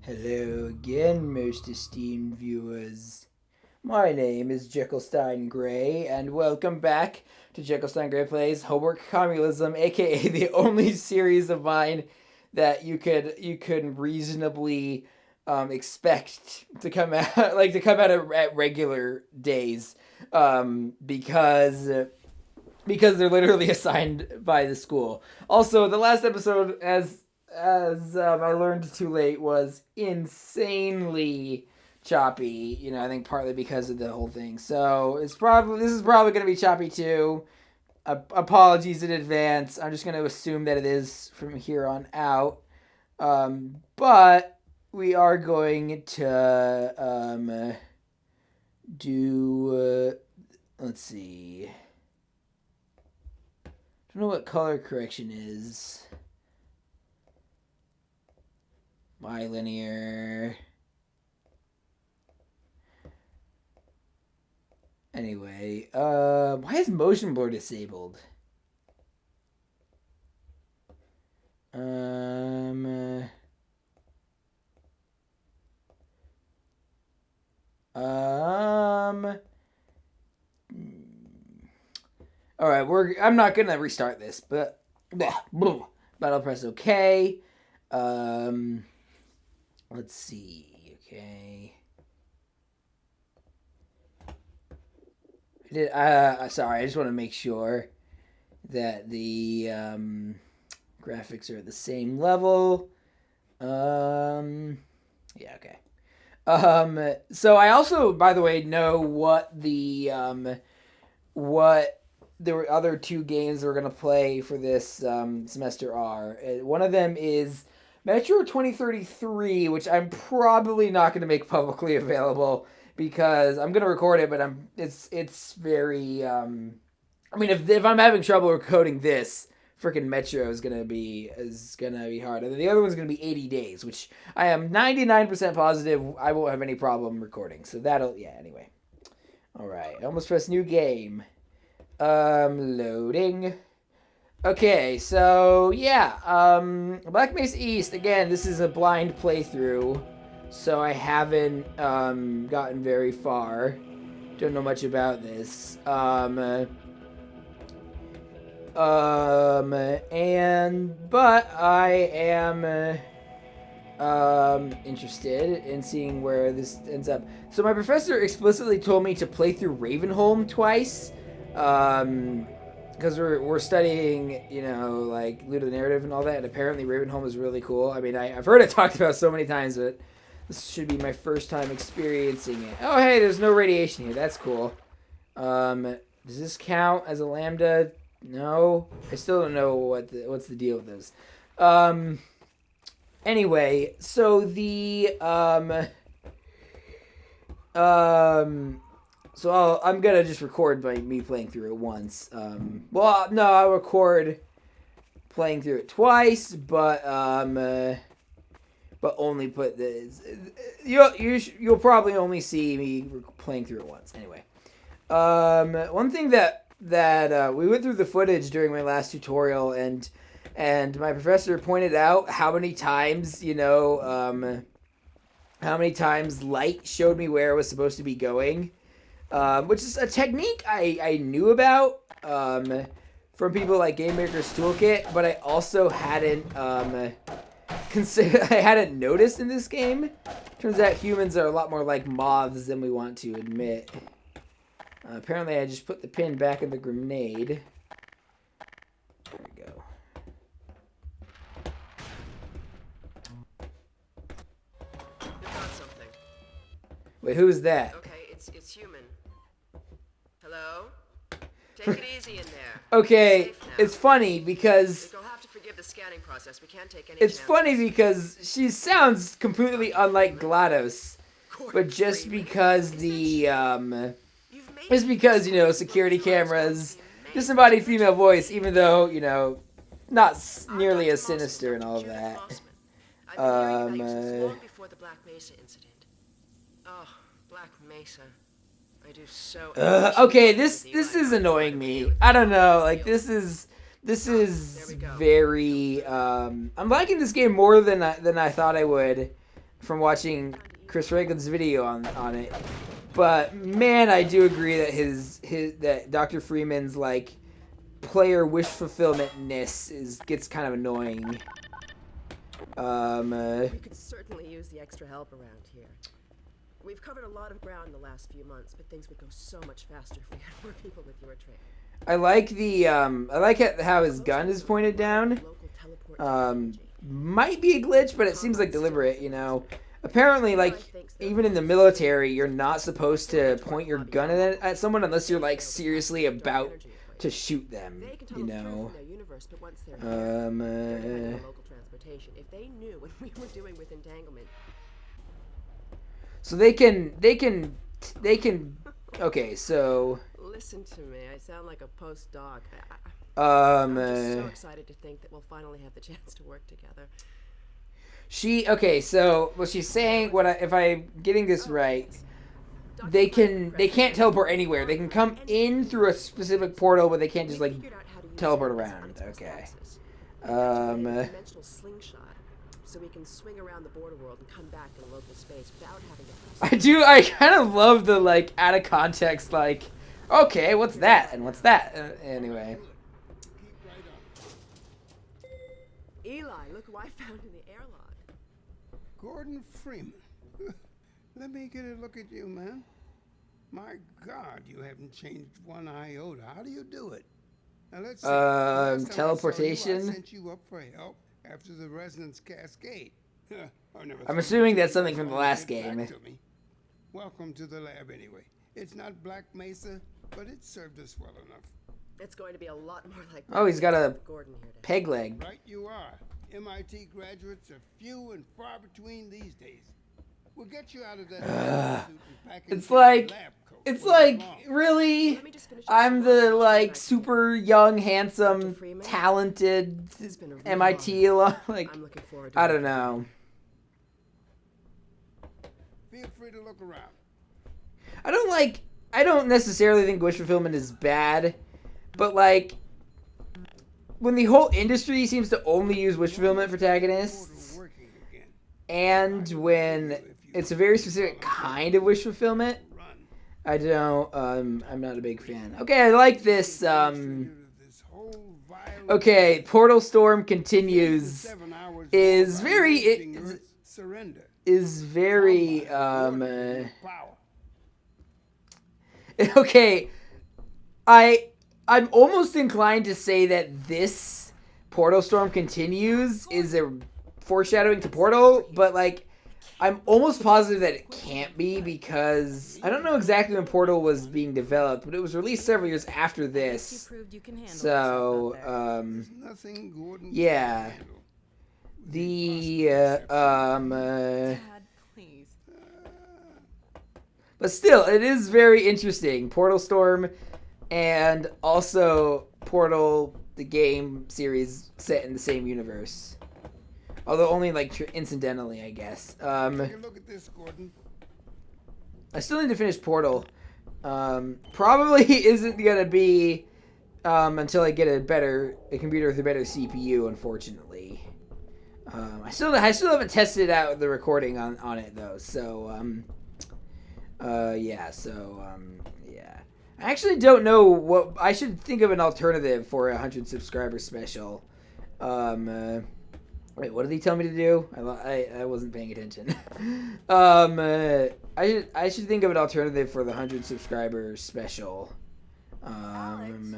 Hello again, most esteemed viewers. My name is Jekyllstein Gray, and welcome back to Jekyllstein Gray Plays Homework Communism, aka the only series of mine that you could reasonably expect to come out at regular days, because they're literally assigned by the school. Also, the last episode, as I learned too late, was insanely choppy. I think partly because of the whole thing. So this is probably going to be choppy too. Apologies in advance. I'm just going to assume that it is from here on out. But we are going to do. Let's see. I don't know what color correction is. Bilinear. Anyway, why is motion blur disabled? All right, I'm not gonna restart this, but I'll press OK. Let's see. Okay. Sorry, I just want to make sure that the graphics are at the same level. Yeah, okay. So I also, by the way, know what the other two games we're gonna play for this semester are. One of them is Metro 2033, which I'm probably not gonna make publicly available because I'm gonna record it, but it's very. I mean, if I'm having trouble recording this, freaking Metro is gonna be hard. And then the other one's gonna be 80 days, which I am 99% positive I won't have any problem recording. So anyway. All right, I almost pressed new game. Loading. Okay, so yeah, Black Mesa East. Again, this is a blind playthrough, so I haven't gotten very far. Don't know much about this. But I am interested in seeing where this ends up. So my professor explicitly told me to play through Ravenholm twice. Because we're studying, like loot of the narrative and all that, and apparently Ravenholm is really cool. I mean, I've heard it talked about so many times, but this should be my first time experiencing it. Oh, hey, there's no radiation here. That's cool. Does this count as a lambda? No, I still don't know what's the deal with those. Anyway, so I'm gonna just record me playing through it once. No, I'll record playing through it twice, but only put this. You'll probably only see me playing through it once. Anyway, one thing that we went through the footage during my last tutorial, and my professor pointed out how many times light showed me where it was supposed to be going. Which is a technique I knew about from people like Game Maker's Toolkit, but I also hadn't I hadn't noticed in this game. Turns out humans are a lot more like moths than we want to admit. Apparently, I just put the pin back in the grenade. There we go. You got something. Wait, who is that? Okay, it's human. Hello? Take it easy in there. Okay, it's funny because You'll have to forgive the scanning process. We can't take any it's chances. funny because she sounds completely unlike GLaDOS, but just because security cameras disembodied female voice, even though not nearly as sinister and all of that. I've been hearing about you since long before the Black Mesa incident. Oh, Black Mesa. I do so. Okay, this is annoying me. I don't know, like this is very. I'm liking this game more than I thought I would. from watching Chris Reagan's video on it. But man, I do agree that that Dr. Freeman's like player wish fulfillment-ness gets kind of annoying. We could certainly use the extra help around here. We've covered a lot of ground in the last few months, but things would go so much faster if we had more people with your training. I like how his gun is pointed down. Might be a glitch, but it seems like deliberate, you know. Apparently, like, even in the military, you're not supposed to point your gun at someone unless you're, like, seriously about to shoot them, you know. If they knew what we were doing with entanglement. So they can, okay, so. Listen to me, I sound like a postdoc. I'm just so excited to think that we'll finally have the chance to work together. Okay, so what she's saying, if I'm getting this right, they can't teleport anywhere. They can come in through a specific portal, but they can't just like teleport around. Okay. Dimensional slingshot, so we can swing around the border world and come back to the local space without having to. I kind of love the like out of context like, okay, what's that and what's that? Anyway. Eli, look who I found in the airlock. Gordon Freeman. Let me get a look at you, man. My God, you haven't changed one iota. How do you do it? Now let's see. Teleportation. I sent you up for help after the resonance cascade. I'm assuming that's something from the last game. Welcome to the lab, anyway. It's not Black Mesa, but it served us well enough. It's going to be a lot more like. Oh, he's got a Gordon here peg leg. Right, you are. MIT graduates are few and far between these days. We'll get you out of that. It's like really. I'm the like super young, handsome, talented MIT alum. Like I don't know. Feel free to look around. I don't necessarily think wish fulfillment is bad, but like when the whole industry seems to only use wish fulfillment protagonists, and when it's a very specific kind of wish fulfillment, I don't. I'm not a big fan. Okay, I like this. Okay, Portal Storm continues. Is very. Okay, I'm almost inclined to say that this Portal Storm continues is a foreshadowing to Portal, but like I'm almost positive that it can't be because I don't know exactly when Portal was being developed, but it was released several years after this. So, yeah. But still, it is very interesting. Portal Storm and also Portal, the game series set in the same universe. Although only like incidentally, I guess. Take a look at this, Gordon. I still need to finish Portal. Probably isn't gonna be until I get a computer with a better CPU, unfortunately. I still haven't tested out the recording on it though. So yeah. I actually don't know what I should think of an alternative for a 100 subscriber special. Wait, what did he tell me to do? I wasn't paying attention. I should think of an alternative for the 100 subscriber special. Alex,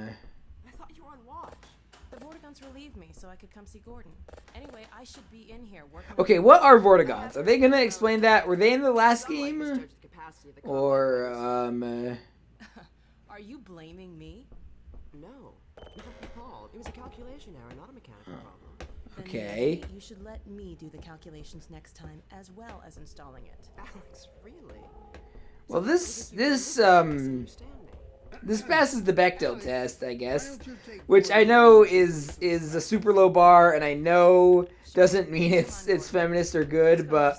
I thought you were on watch. The Vortigons relieved me so I could come see Gordon. Anyway, I should be in here working. Okay, what are Vortigons? Are they gonna explain that? Were they in the last game? Or Are you blaming me? No, not at all. It was a calculation error, not a mechanical problem. Okay. Then you should let me do the calculations next time, as well as installing it. Alex, really? Well, this passes the Bechdel test, I guess, which I know is a super low bar, and I know doesn't mean it's feminist or good, but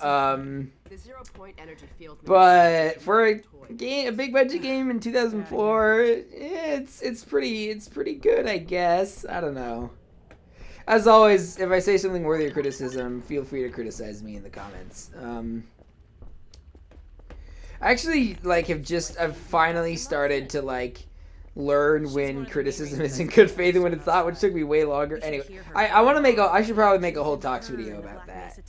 for a big budget game in 2004, it's pretty good, I guess. I don't know. As always, if I say something worthy of criticism, feel free to criticize me in the comments. I actually I've finally started to learn when criticism is in good faith and when it's not, which took me way longer. Anyway, I want to I should probably make a whole talks video about that.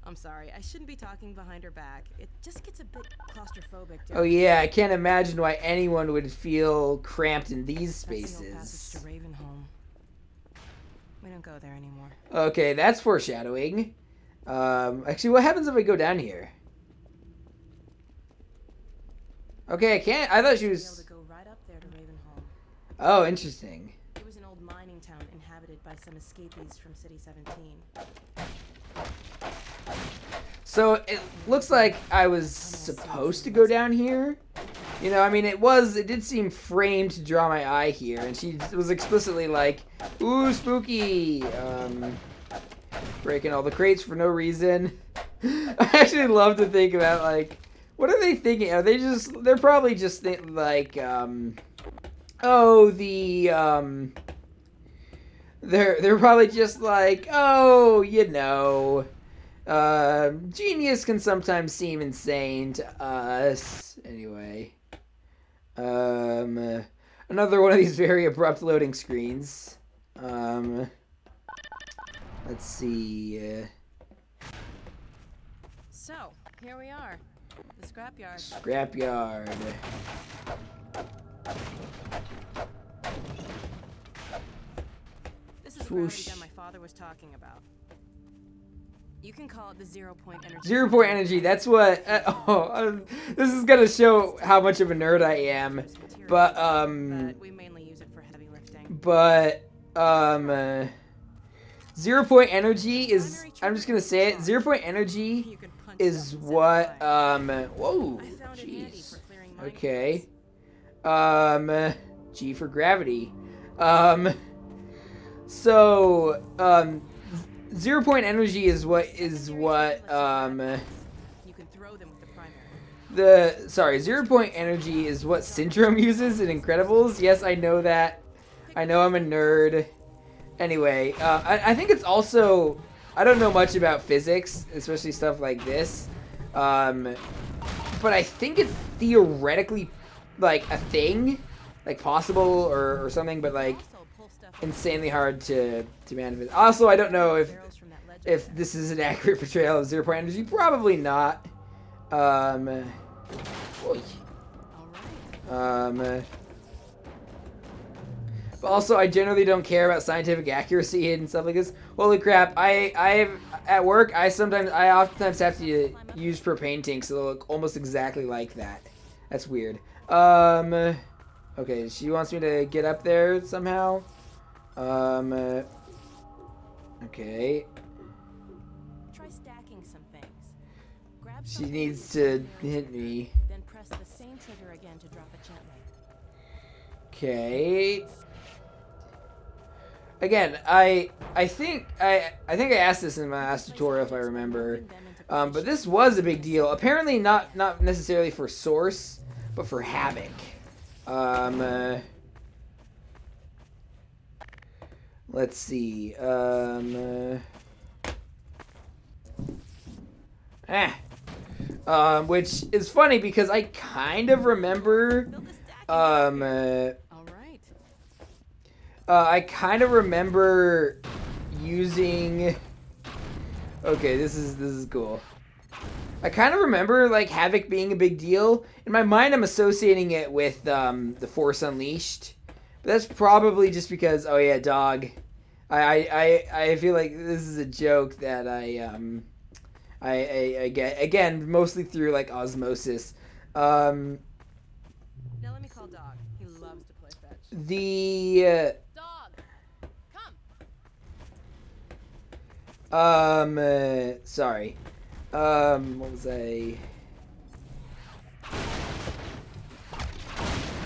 I'm sorry, I shouldn't be talking behind her back. It just gets a bit claustrophobic. Oh yeah, I can't imagine why anyone would feel cramped in these That's the old spaces. passage to Ravenholm. We don't go there anymore. Okay, that's foreshadowing. Actually, what happens if I go down here? Okay, I can't. I thought she Be able was. to go right up there to Ravenholm. Oh, interesting. It was an old mining town inhabited by some escapees from City 17. So it looks like I was supposed to go down here. You know, I mean, it did seem framed to draw my eye here, and she was explicitly like, "Ooh, spooky!" Breaking all the crates for no reason. I actually love to think about what are they thinking? They're probably just they're probably just like, oh, you know. Genius can sometimes seem insane to us. Anyway. Another one of these very abrupt loading screens. Let's see. So, here we are. The scrapyard. Scrapyard. This is the Swoosh. gravity gun my father was talking about. You can call it the 0-point energy. 0-point energy, that's what... this is gonna show how much of a nerd I am. But, But we mainly use it for heavy lifting. 0-point energy is... I'm just gonna say it. 0-point energy You can punch is stuff and what... set it fire. Whoa, I found it handy jeez. for clearing mining Okay. G for gravity. So, 0-point energy is what, You can throw them with the primary. 0-point energy is what Syndrome uses in Incredibles. Yes, I know that. I know I'm a nerd. Anyway, I think it's also, I don't know much about physics, especially stuff like this. But I think it's theoretically, a thing, possible or something, but Also pull stuff insanely hard to manifest. Also, I don't know barrels from that ledge if there. this is an accurate portrayal of 0-point energy. Probably not. Oy. All right. But also, I generally don't care about scientific accuracy and stuff like this. Holy crap! At work, I oftentimes have to use propane tanks, so they look almost exactly like that. That's weird. Okay, she wants me to get up there somehow. Okay. Try stacking some things. Grab She something needs with to your hit finger, me. Then press the same trigger again to drop it gently. Okay. Again, I think I asked this in my last tutorial if I remember. But this was a big deal. Apparently not necessarily for Source, but for Havoc. Let's see. Which is funny because I kind of remember. Build a stack. All right. I kind of remember using. Okay, this is cool. I kind of remember Havoc being a big deal. In my mind, I'm associating it with the Force Unleashed, but that's probably just because. Oh yeah, dog. I feel like this is a joke that I get again mostly through osmosis. Now let me call Dog. He loves to play fetch. The Dog, come. sorry. What was I?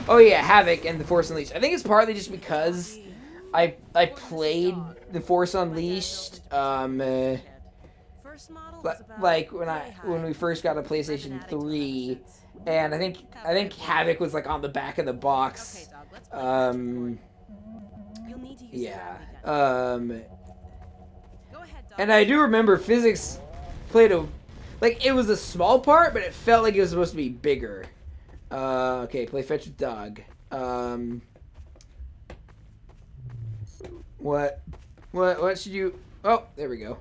Oh yeah, Havoc and the Force Unleashed. I think it's partly just because I played the Force Unleashed First model was about when we first got a PlayStation 3, and I think Havoc was on the back of the box. Okay, Dog, let's play You'll need to use Yeah. the gravity gun. Go ahead, Doc. And I do remember physics played a... Like, it was a small part, but it felt like it was supposed to be bigger. Okay, play fetch with dog. What should you... Oh, there we go.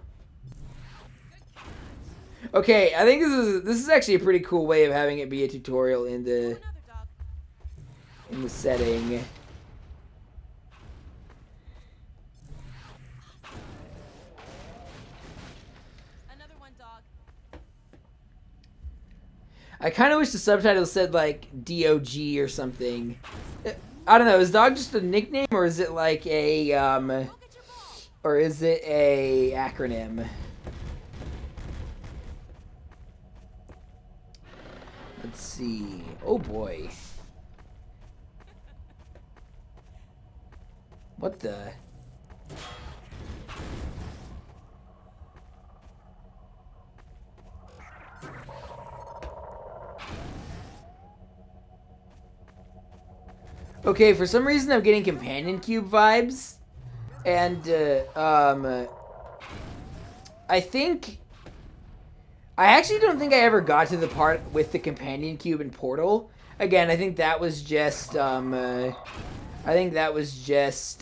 Okay, I think this is actually a pretty cool way of having it be a tutorial in the setting. Another one, Dog. I kind of wish the subtitles said like DOG or something. I don't know. Is dog just a nickname, or is it like a or is it a acronym? Let's see. Oh boy. What the? Okay, for some reason I'm getting companion cube vibes, and I actually don't think I ever got to the part with the companion cube in Portal. Again, I think that was just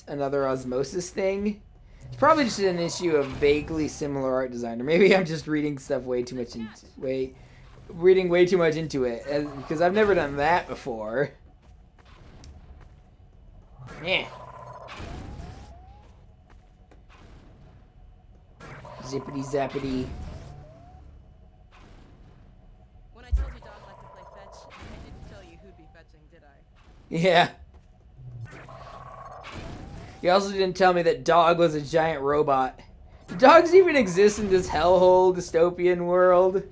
another osmosis thing. It's probably just an issue of vaguely similar art design, or maybe I'm just reading stuff way too much into it, because I've never done that before. Yeah. Zippity zappity. When I told you Dog liked to play fetch, I didn't tell you who'd be fetching, did I? Yeah. You also didn't tell me that Dog was a giant robot. Do dogs even exist in this hellhole dystopian world?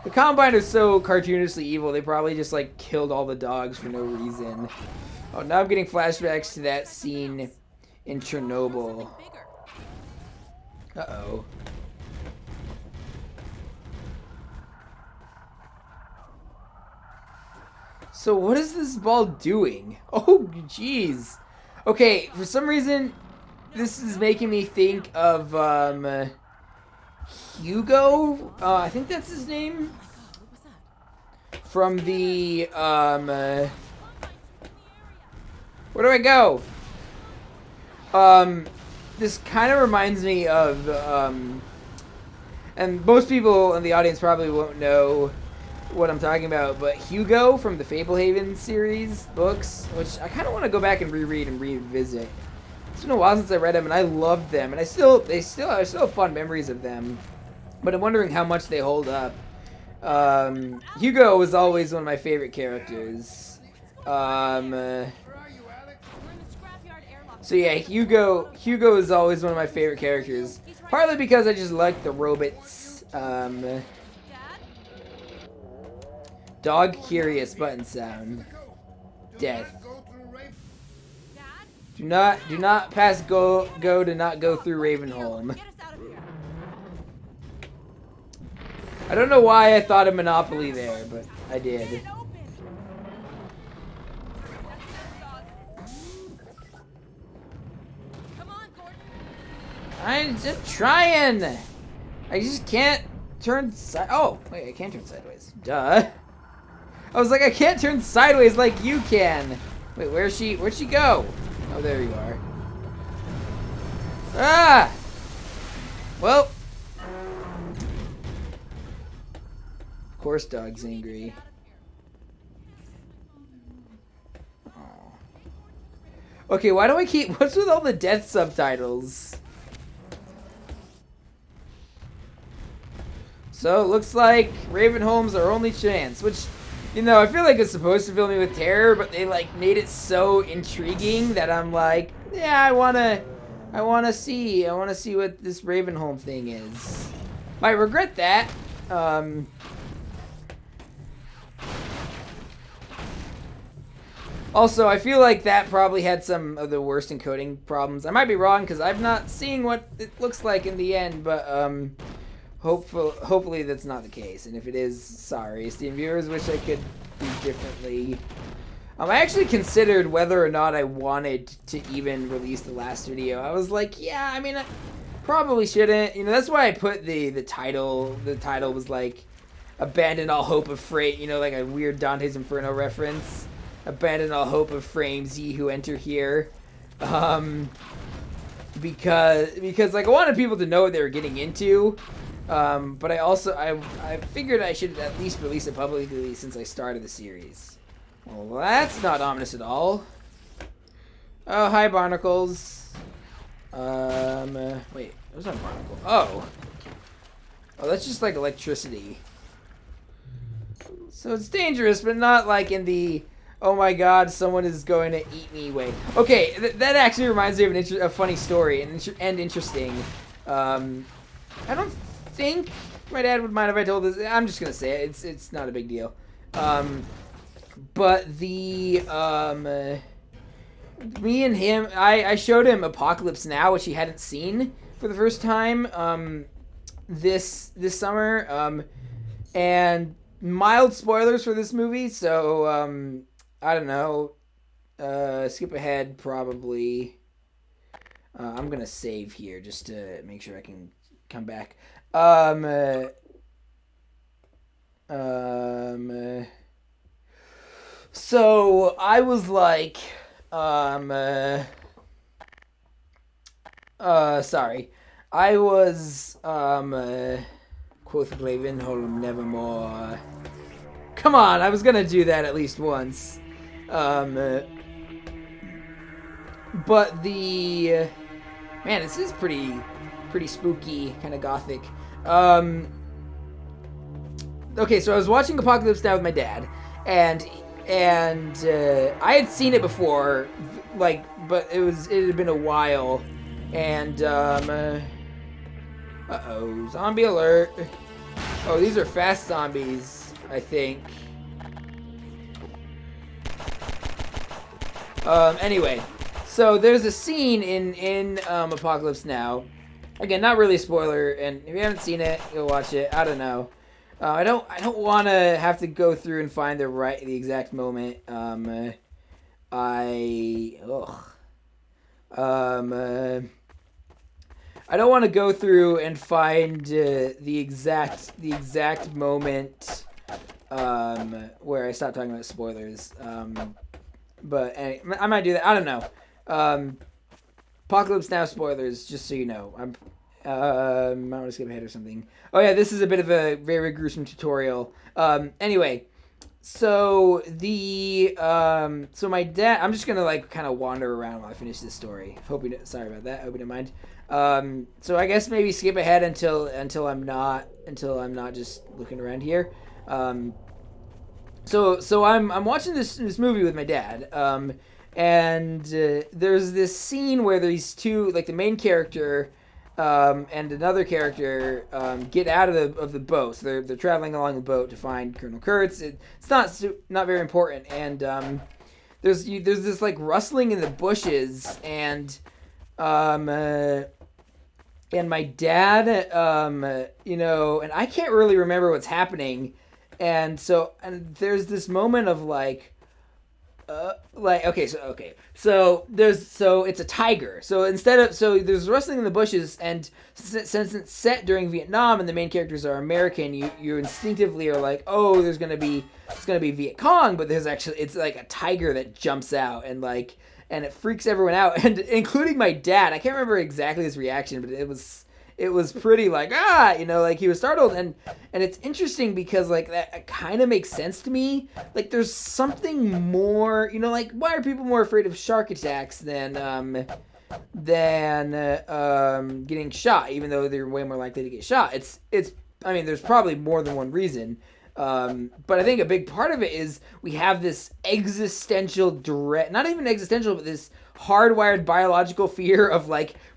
The Combine are so cartoonishly evil, they probably just like killed all the dogs for no reason. Oh, now I'm getting flashbacks to that scene in Chernobyl. Uh-oh. So what is this ball doing? Oh, jeez. Okay, for some reason, this is making me think of, Hugo? I think that's his name? From the, where do I go? This kind of reminds me of, and most people in the audience probably won't know what I'm talking about, but Hugo from the Fablehaven series books, which I kind of want to go back and reread and revisit. It's been a while since I read them, and I loved them, and I still have fond memories of them, but I'm wondering how much they hold up. Hugo was always one of my favorite characters. So yeah, Hugo is always one of my favorite characters. Partly because I just like the robots. Dog curious button sound. Death. Do not pass go to not go through Ravenholm. I don't know why I thought of Monopoly there, but I did. I'm just trying. I just can't turn oh, wait, I can't turn sideways. Duh. I was like, I can't turn sideways like you can. Wait, where'd she go? Oh, there you are. Ah! Well. Of course Dog's angry. Oh. Okay, why do I keep... What's with all the death subtitles? So, it looks like Ravenholm's our only chance, which, you know, I feel like it's supposed to fill me with terror, but they, like, made it so intriguing that I'm like, yeah, I wanna see what this Ravenholm thing is. Might regret that. Also, I feel like that probably had some of the worst encoding problems. I might be wrong, because I'm not seeing what it looks like in the end, but, hopefully that's not the case, and if it is, sorry. Steam viewers, wish I could do differently. I actually considered whether or not I wanted to even release the last video. I was like, yeah, I mean, I probably shouldn't. You know, that's why I put the title. The title was like, "Abandon all hope of frame." You know, like a weird Dante's Inferno reference. Abandon all hope of frames, ye who enter here. Because like I wanted people to know what they were getting into. But I also I figured I should at least release it publicly since I started the series. Well, that's not ominous at all. Oh, hi, barnacles. Wait, those aren't barnacles. Oh, that's just like electricity. So it's dangerous, but not like in the oh my god, someone is going to eat me way. Okay, that actually reminds me of a funny story and interesting. I don't think my dad would mind if I told this. I'm just gonna say it. It's not a big deal. But the me and him, I showed him Apocalypse Now, which he hadn't seen for the first time this summer, and mild spoilers for this movie. So I don't know. Skip ahead probably. I'm gonna save here just to make sure I can come back. So I was like, sorry. I was, Quoth Ravenholm, Nevermore. Come on, I was gonna do that at least once. But the, man, this is pretty spooky, kind of gothic. Okay, so I was watching Apocalypse Now with my dad, and I had seen it before, like, but it had been a while, and uh-oh, zombie alert. Oh, these are fast zombies, I think. Anyway, so there's a scene in Apocalypse Now. Again, not really a spoiler, and if you haven't seen it, you'll watch it. I don't know. I don't want to have to go through and find the exact moment. I don't want to go through and find the exact moment where I stop talking about spoilers. But I might do that. I don't know. Apocalypse Now spoilers, just so you know. I might want to skip ahead or something. Oh yeah, this is a bit of a very gruesome tutorial. Anyway, so so my dad, I'm just gonna like kind of wander around while I finish this story. Sorry about that. Hope you don't mind. So I guess maybe skip ahead until I'm not just looking around here. So I'm watching this movie with my dad. And there's this scene where these two, like the main character and another character, get out of the boat. So they're traveling along the boat to find Colonel Kurtz. It's not very important. And there's this like rustling in the bushes, and my dad, and I can't really remember what's happening. And there's this moment of so it's a tiger. So there's rustling in the bushes, and since it's set during Vietnam and the main characters are American, you instinctively are like, oh, it's gonna be Viet Cong, but it's like a tiger that jumps out and it freaks everyone out, and including my dad. I can't remember exactly his reaction, but it was pretty he was startled, and it's interesting because that kind of makes sense to me. Like there's something more, why are people more afraid of shark attacks than getting shot, even though they're way more likely to get shot? There's probably more than one reason. But I think a big part of it is we have this existential dread, not even existential, but this hardwired biological fear of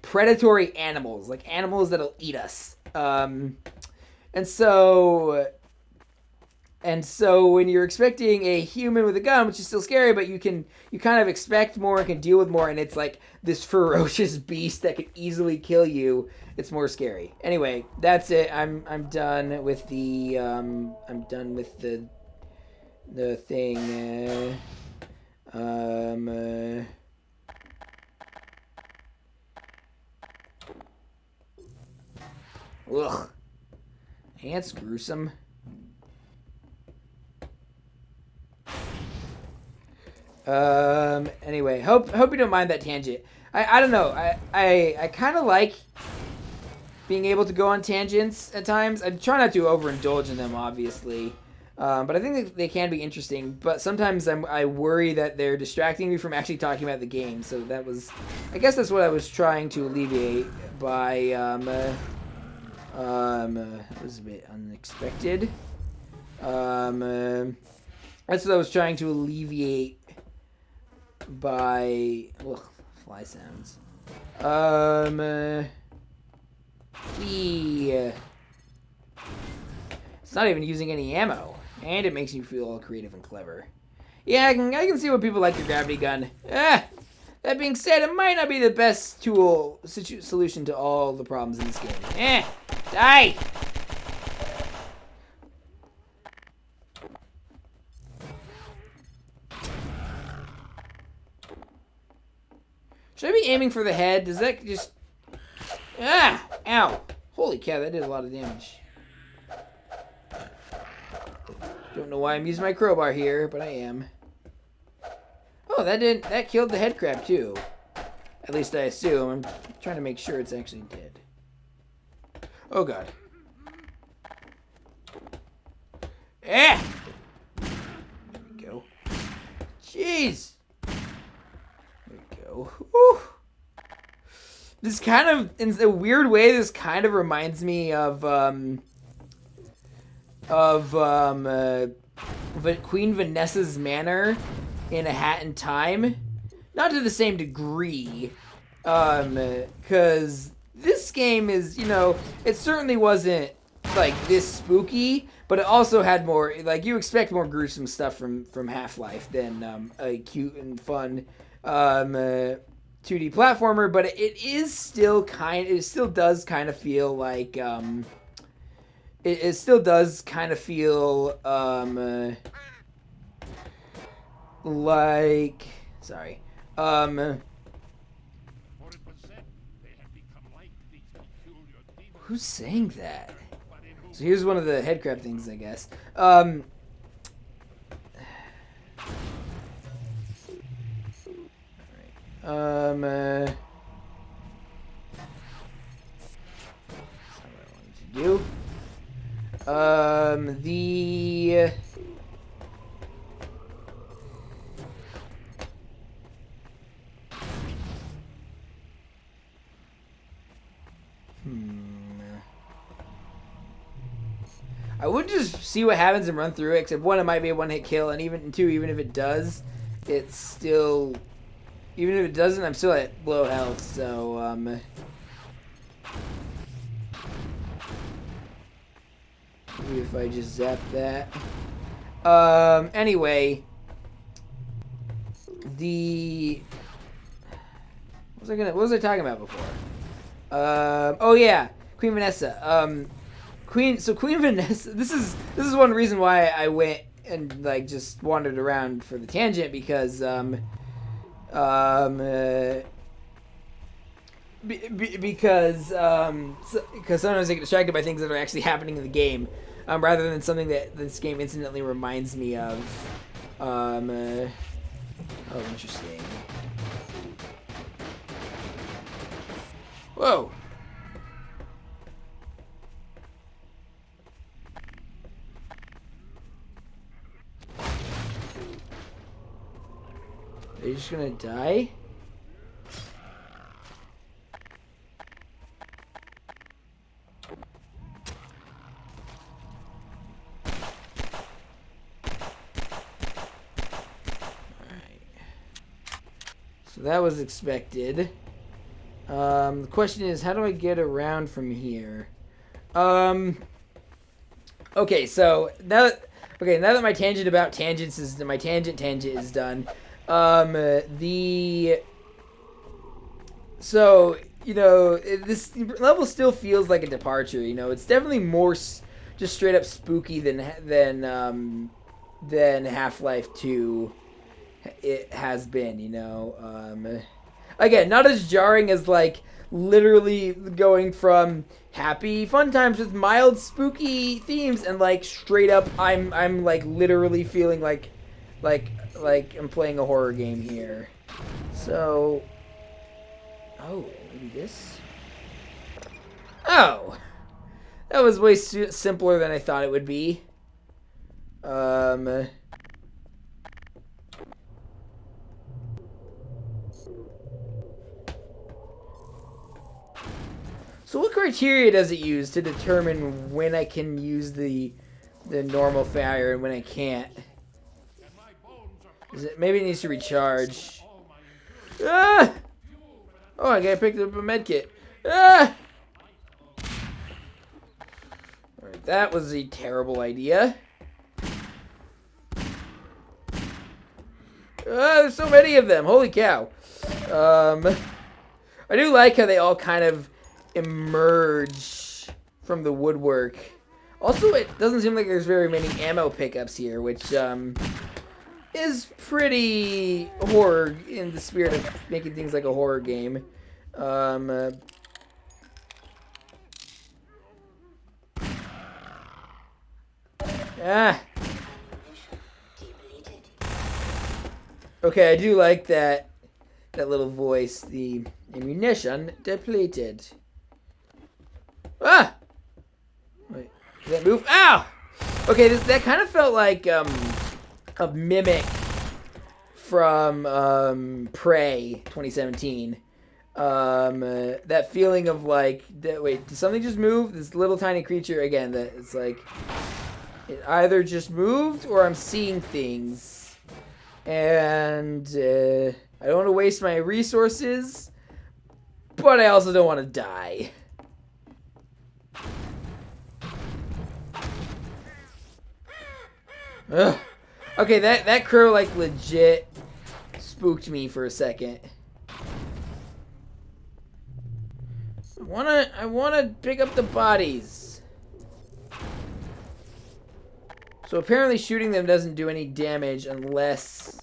predatory animals, like animals that'll eat us. And so when you're expecting a human with a gun, which is still scary, but you kind of expect more and can deal with more, and it's like this ferocious beast that could easily kill you, it's more scary. Anyway, that's it. I'm done with the thing. Ugh. Ants gruesome. Anyway, hope you don't mind that tangent. I don't know. I kind of like being able to go on tangents at times. I try not to overindulge in them, obviously. But I think they can be interesting. But sometimes I worry that they're distracting me from actually talking about the game. So I guess that's what I was trying to alleviate by, that was a bit unexpected. That's what I was trying to alleviate by, fly sounds. It's not even using any ammo. And it makes you feel all creative and clever. Yeah, I can see what people like the gravity gun. That being said, it might not be the best solution to all the problems in this game. Die! Should I be aiming for the head? Does that just... Ow! Holy cow, that did a lot of damage. Don't know why I'm using my crowbar here, but I am. Oh, that killed the head crab too. At least I assume. I'm trying to make sure it's actually dead. Oh god. There we go. Jeez. There we go. Whew. This kind of, in a weird way, this kind of reminds me of Queen Vanessa's manor in A Hat in Time. Not to the same degree, because this game is, it certainly wasn't like this spooky, but it also had more, like, you expect more gruesome stuff from Half-Life than a cute and fun 2D platformer, but it still does kind of feel like it still does kind of feel like, sorry, who's saying that? So here's one of the headcrab things, I guess. That's not what I wanted to do. I would just see what happens and run through it, except one, it might be a one-hit kill, and even if it does, it's still... Even if it doesn't, I'm still at low health, so, maybe if I just zap that. Anyway. What was I talking about before? Oh yeah, Queen Vanessa. Queen Vanessa, this is one reason why I went and, like, just wandered around for the tangent, because, because sometimes I get distracted by things that are actually happening in the game, rather than something that this game instantly reminds me of. Oh, interesting. Whoa. Are you just gonna die? So that was expected. The question is, how do I get around from here? Okay, so now that my tangent about tangents is my tangent is done. This level still feels like a departure. It's definitely more just straight up spooky than Half-Life 2 it has been, you know. Again, not as jarring as like literally going from happy fun times with mild spooky themes and like straight up I'm like literally feeling like I'm playing a horror game here. So, oh, maybe this. Oh, that was way simpler than I thought it would be. So what criteria does it use to determine when I can use the normal fire and when I can't? Is it, maybe it needs to recharge. Ah! Oh, I gotta pick up a med kit. Ah! Alright, that was a terrible idea. There's so many of them. Holy cow. I do like how they all kind of emerge from the woodwork. Also, it doesn't seem like there's very many ammo pickups here, which is pretty horror in the spirit of making things like a horror game. Okay, I do like that little voice. The ammunition depleted. Ah! Wait, did that move? Ow! Okay, that kind of felt like a mimic from Prey 2017. That feeling of like, wait, did something just move? This little tiny creature again. That it's like it either just moved or I'm seeing things, and I don't want to waste my resources, but I also don't want to die. Ugh. Okay, that crow like legit spooked me for a second. I wanna pick up the bodies. So apparently shooting them doesn't do any damage unless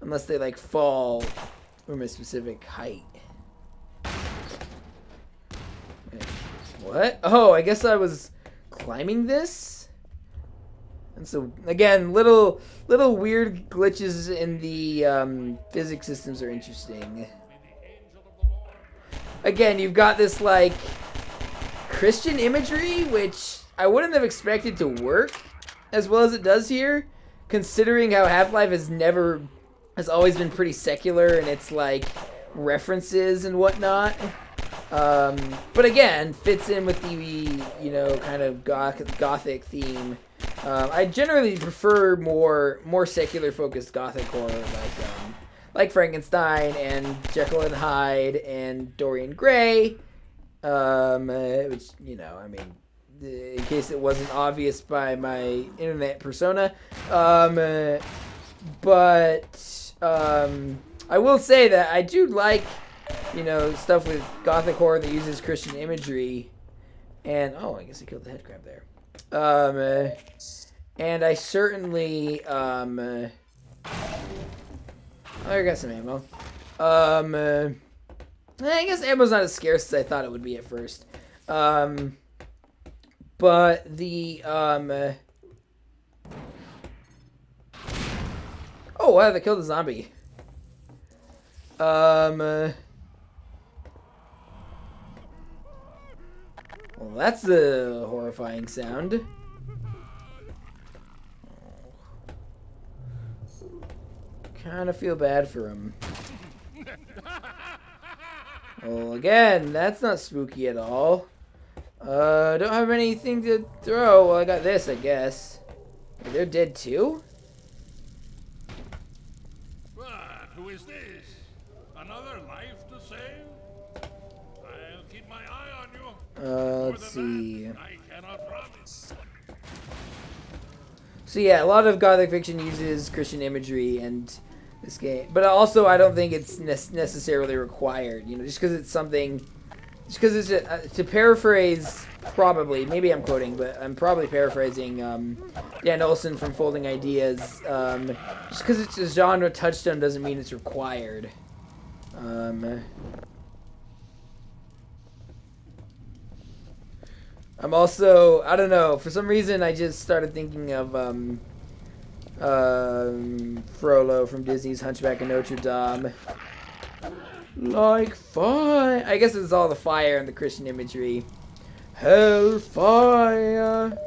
they like fall from a specific height. Wait, what? Oh, I guess I was climbing this? And so, again, little weird glitches in the physics systems are interesting. Again, you've got this, like, Christian imagery, which I wouldn't have expected to work as well as it does here, considering how Half-Life has always been pretty secular in its, like, references and whatnot. But again, fits in with the, you know, kind of gothic theme. I generally prefer more secular focused gothic horror like Frankenstein and Jekyll and Hyde and Dorian Gray, which, you know, I mean, in case it wasn't obvious by my internet persona, but I will say that I do like, you know, stuff with gothic horror that uses Christian imagery, and oh, I guess I killed the head crab there. And I certainly, I got some ammo. I guess ammo's not as scarce as I thought it would be at first. But the, oh wow, they killed a zombie. Well, that's a horrifying sound. Kind of feel bad for him. Well, again, that's not spooky at all. Don't have anything to throw. Well, I got this, I guess. They're dead too? What? Who is this? Another life to save? I'll keep my eye on you. Let's see. I cannot promise. So yeah, a lot of gothic fiction uses Christian imagery and this game, but also I don't think it's necessarily required. You know, just because it's something, just because it's to paraphrase probably, maybe I'm quoting, but I'm probably paraphrasing Dan Olson from Folding Ideas. Just because it's a genre touchstone doesn't mean it's required. I'm also, I don't know, for some reason I just started thinking of Frollo from Disney's Hunchback of Notre Dame. Like fire. I guess it's all the fire and the Christian imagery. Hellfire.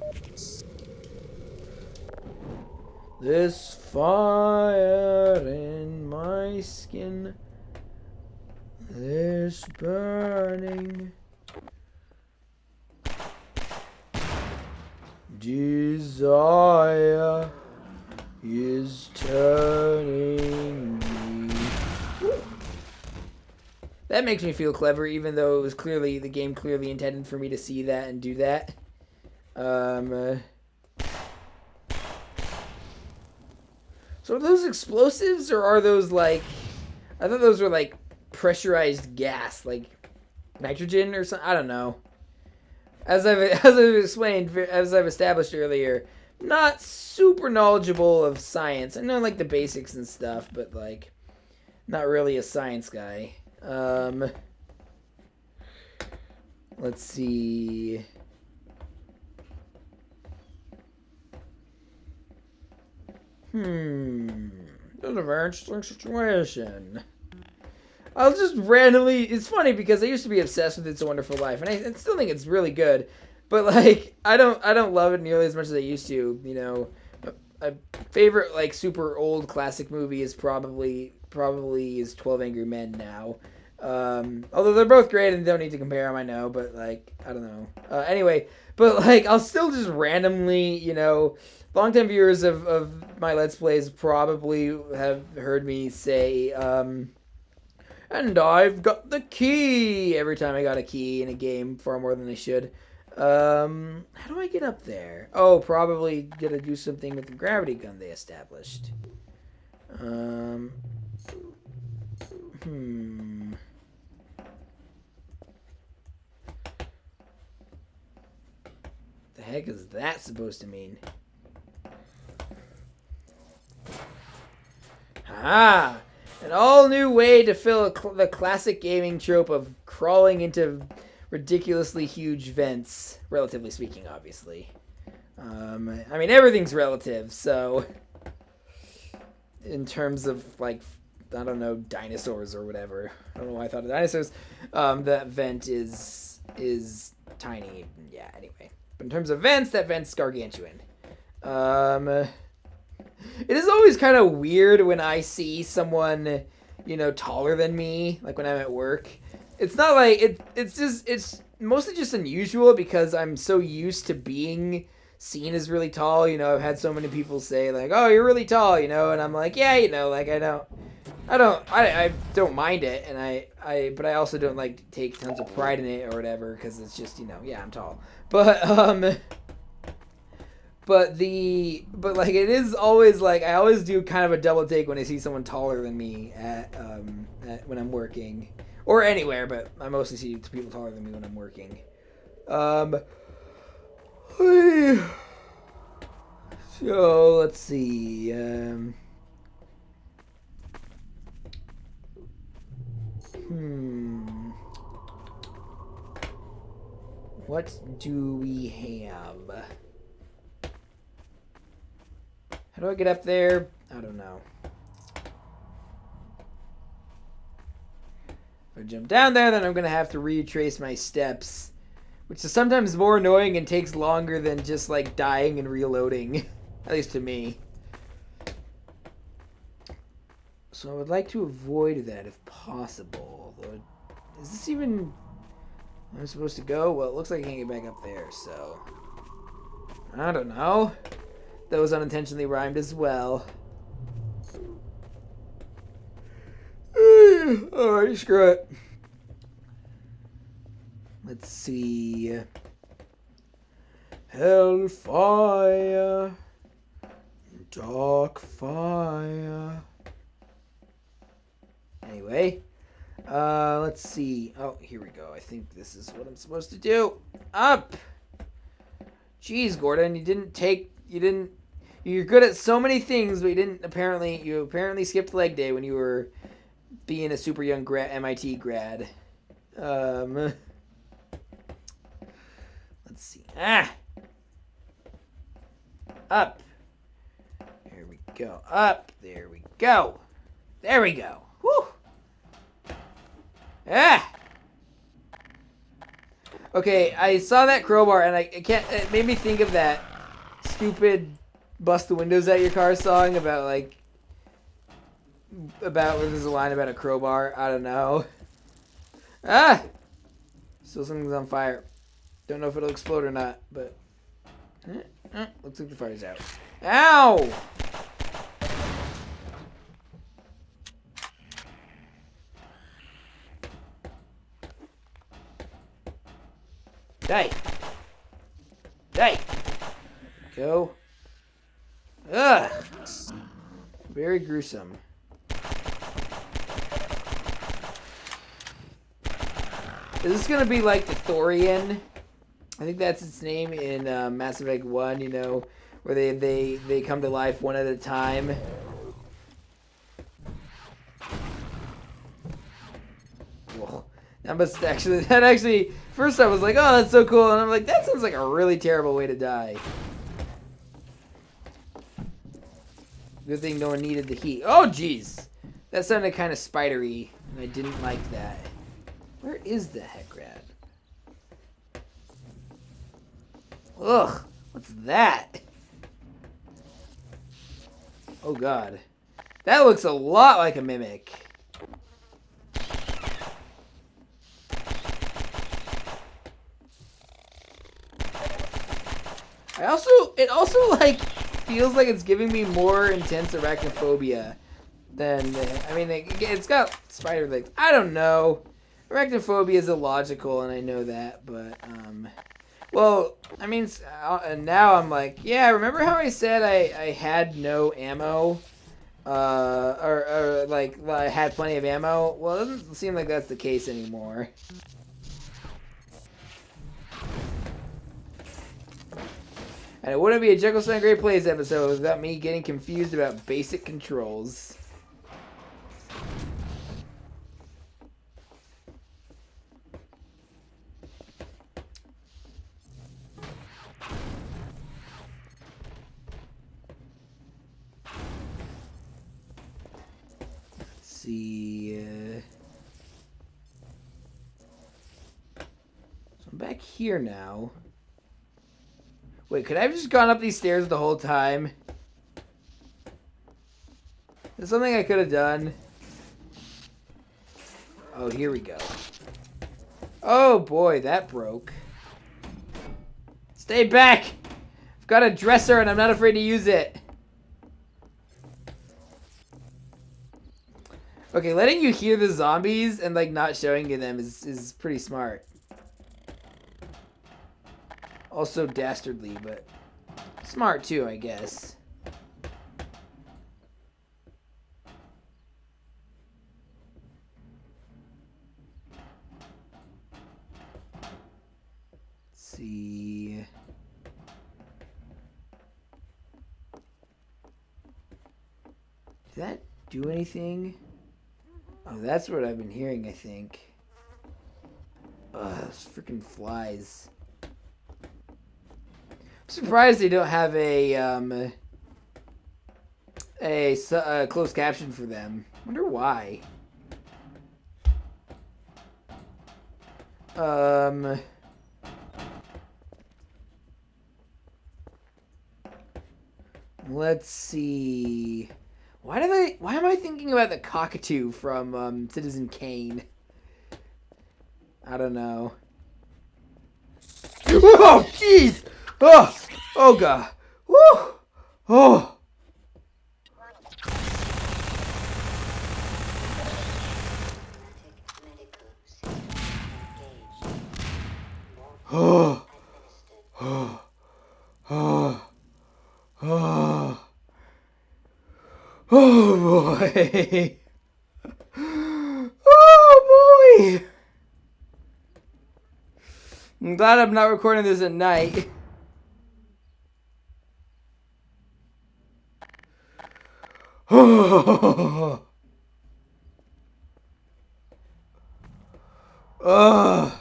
This fire in my skin. This burning desire is turning me. That makes me feel clever, even though it was clearly, the game clearly intended for me to see that and do that. So are those explosives, or are those like, I thought those were like pressurized gas, like nitrogen or something. I don't know. As I've explained, as I've established earlier, not super knowledgeable of science. I know like the basics and stuff, but like not really a science guy. Let's see. That's a very interesting situation. I'll just randomly... It's funny because I used to be obsessed with It's a Wonderful Life, and I still think it's really good. But, like, I don't love it nearly as much as I used to, you know. A favorite, like, super old classic movie is probably is 12 Angry Men now. Although they're both great and don't need to compare them, I know, but, like, I don't know. Anyway, but, like, I'll still just randomly, you know... Longtime viewers of my Let's Plays probably have heard me say, and I've got the key every time I got a key in a game, far more than I should. How do I get up there? Oh, probably gonna do something with the gravity gun they established. The heck is that supposed to mean? Ah! An all-new way to fill the classic gaming trope of crawling into ridiculously huge vents. Relatively speaking, obviously. I mean, everything's relative, so... In terms of, like, I don't know, dinosaurs or whatever. I don't know why I thought of dinosaurs. That vent is tiny. Yeah, anyway. But in terms of vents, that vent's gargantuan. It is always kind of weird when I see someone, you know, taller than me, like when I'm at work. It's not like, it's mostly just unusual because I'm so used to being seen as really tall. You know, I've had so many people say like, oh, you're really tall, you know, and I'm like, yeah, you know, like I don't mind it, and but I also don't like take tons of pride in it or whatever, because it's just, you know, yeah, I'm tall. But like it is always like I always do kind of a double take when I see someone taller than me at when I'm working or anywhere, but I mostly see people taller than me when I'm working. So let's see. What do we have? How do I get up there? I don't know. If I jump down there, then I'm going to have to retrace my steps, which is sometimes more annoying and takes longer than just, like, dying and reloading. At least to me. So I would like to avoid that if possible. Is this even... I'm supposed to go? Well, it looks like I can't get back up there, so... I don't know. That was unintentionally rhymed as well. Alright, screw it. Let's see. Hellfire. Dark fire. Anyway. Let's see. Oh, here we go. I think this is what I'm supposed to do. Up! Jeez, Gordon, you're good at so many things, but you apparently skipped leg day when you were being a super young MIT grad. Let's see. Up. There we go. Up. There we go. There we go. Whew. Okay, I saw that crowbar and I can't. It made me think of that stupid "Bust the Windows Out Your Car" song about there's a line about a crowbar. I don't know. Still something's on fire. Don't know if it'll explode or not, but looks like the fire's out. Ow! Die. Go. Ugh. Very gruesome. Is this gonna be like the Thorian? I think that's its name in Mass Effect 1, you know, where they come to life one at a time. Whoa. That actually, first I was like, oh, that's so cool, and I'm like, that sounds like a really terrible way to die. Good thing no one needed the heat. Oh, jeez. That sounded kind of spidery, and I didn't like that. Where is the heck rat? Ugh, what's that? Oh, God. That looks a lot like a mimic. It also like feels like it's giving me more intense arachnophobia than it's got spider legs. I don't know. Arachnophobia is illogical, and I know that, but well, I mean, and now I'm like, yeah. Remember how I said I had no ammo, or like I had plenty of ammo? Well, it doesn't seem like that's the case anymore. And it wouldn't be a Jekyllstein Gray Plays episode without me getting confused about basic controls. Let's see. So I'm back here now. Wait, could I have just gone up these stairs the whole time? There's something I could have done. Oh, here we go. Oh boy, that broke. Stay back! I've got a dresser and I'm not afraid to use it. Okay, letting you hear the zombies and like not showing you them is pretty smart. Also dastardly, but smart too, I guess. Let's see. Did that do anything? Oh, that's what I've been hearing, I think. Ugh, those freaking flies. Surprised they don't have a closed caption for them. Wonder why. Let's see. Why am I thinking about the cockatoo from Citizen Kane? I don't know. Oh, jeez! Oh, God. Woo! Oh. Oh. Oh. Oh. Oh. Oh, boy. Oh, boy. I'm glad I'm not recording this at night. Ugh.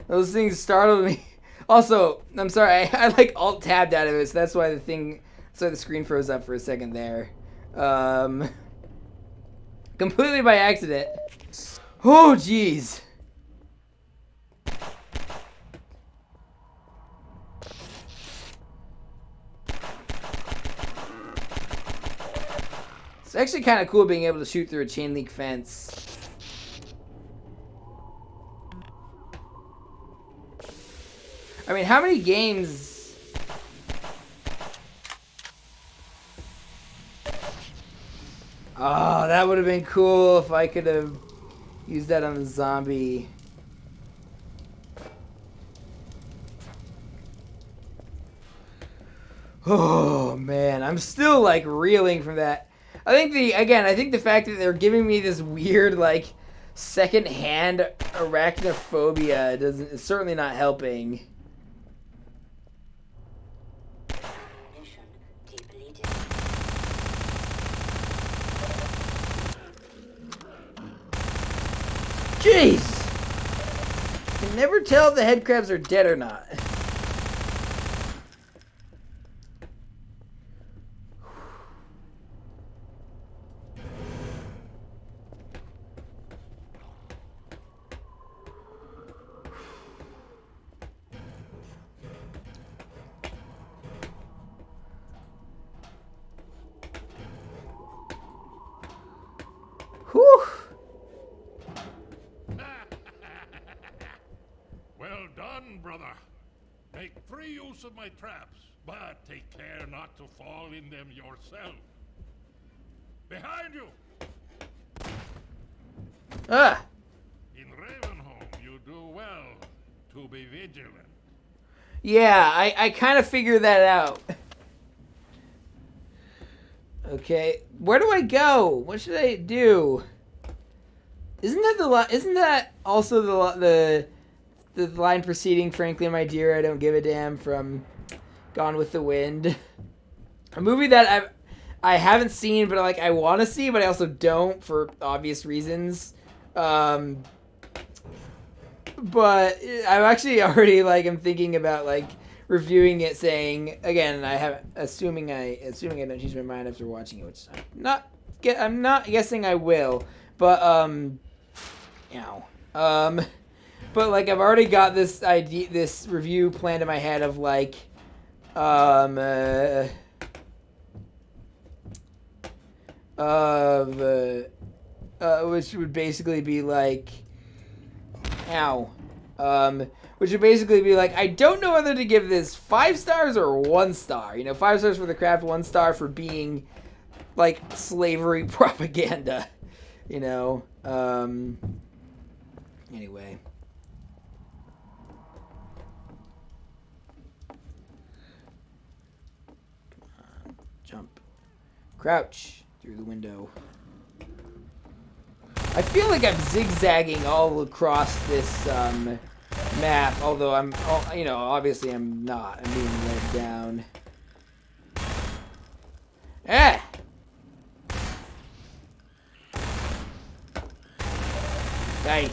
Those things startled me. Also, I'm sorry, I like alt-tabbed out of it, so that's why the screen froze up for a second there. Completely by accident. Oh, jeez. It's actually kind of cool being able to shoot through a chain link fence. I mean, how many games... Oh, that would have been cool if I could have used that on the zombie. Oh, man. I'm still, like, reeling from that. I think the fact that they're giving me this weird, like, second-hand arachnophobia is certainly not helping. Jeez! You can never tell if the head crabs are dead or not. Whew! Well done, brother. Make free use of my traps, but take care not to fall in them yourself. Behind you! Ah! In Ravenholm, you do well to be vigilant. Yeah, I kind of figured that out. Okay, where do I go? What should I do? Isn't that also the line preceding "Frankly, my dear, I don't give a damn" from Gone with the Wind? A movie that I haven't seen, but like I want to see, but I also don't for obvious reasons. But I'm actually already like I'm thinking about like reviewing it, saying again. Assuming I don't change my mind after watching it, which I'm not guessing I will. But but like I've already got this idea, this review planned in my head of like, which would basically be like, which would basically be like, I don't know whether to give this 5 stars or 1 star. 5 stars for the craft, 1 star for being like slavery propaganda. Anyway. Jump. Crouch through the window. I feel like I'm zigzagging all across this map, although obviously I'm not. I'm being led down. Ah! Hey.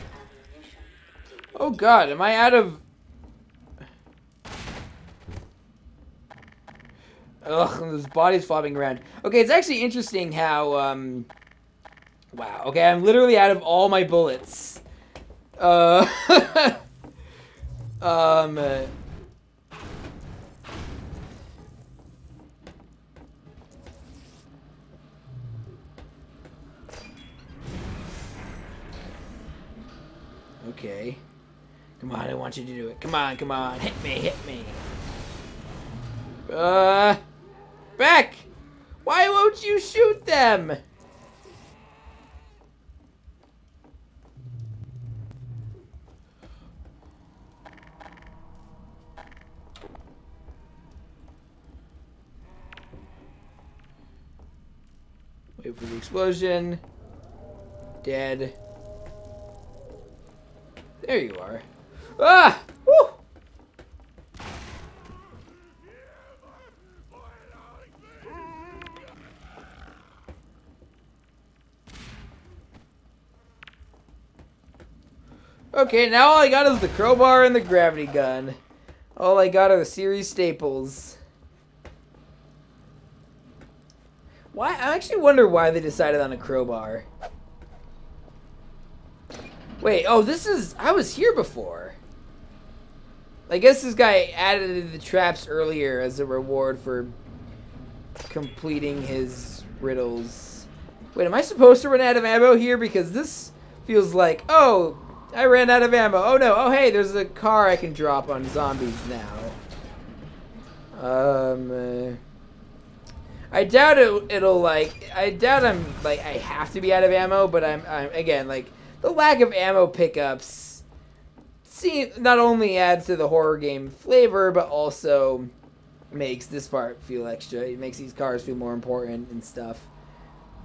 Oh god, am I out of... Ugh, there's bodies flopping around. Okay, it's actually interesting how, wow, okay, I'm literally out of all my bullets. Okay. Come on, I want you to do it. Come on, come on. Hit me, hit me. Back! Why won't you shoot them? Wait for the explosion. Dead. There you are. Ah! Woo! Okay, now all I got is the crowbar and the gravity gun. All I got are the series staples. Why? I actually wonder why they decided on a crowbar. Wait, oh, this is... I was here before. I guess this guy added the traps earlier as a reward for completing his riddles. Wait, am I supposed to run out of ammo here? Because this feels like... Oh, I ran out of ammo. Oh, no. Oh, hey, there's a car I can drop on zombies now. I doubt it'll like... I doubt I'm, like, I have to be out of ammo, but I'm again, like... The lack of ammo pickups not only adds to the horror game flavor, but also makes this part feel extra. It makes these cars feel more important and stuff.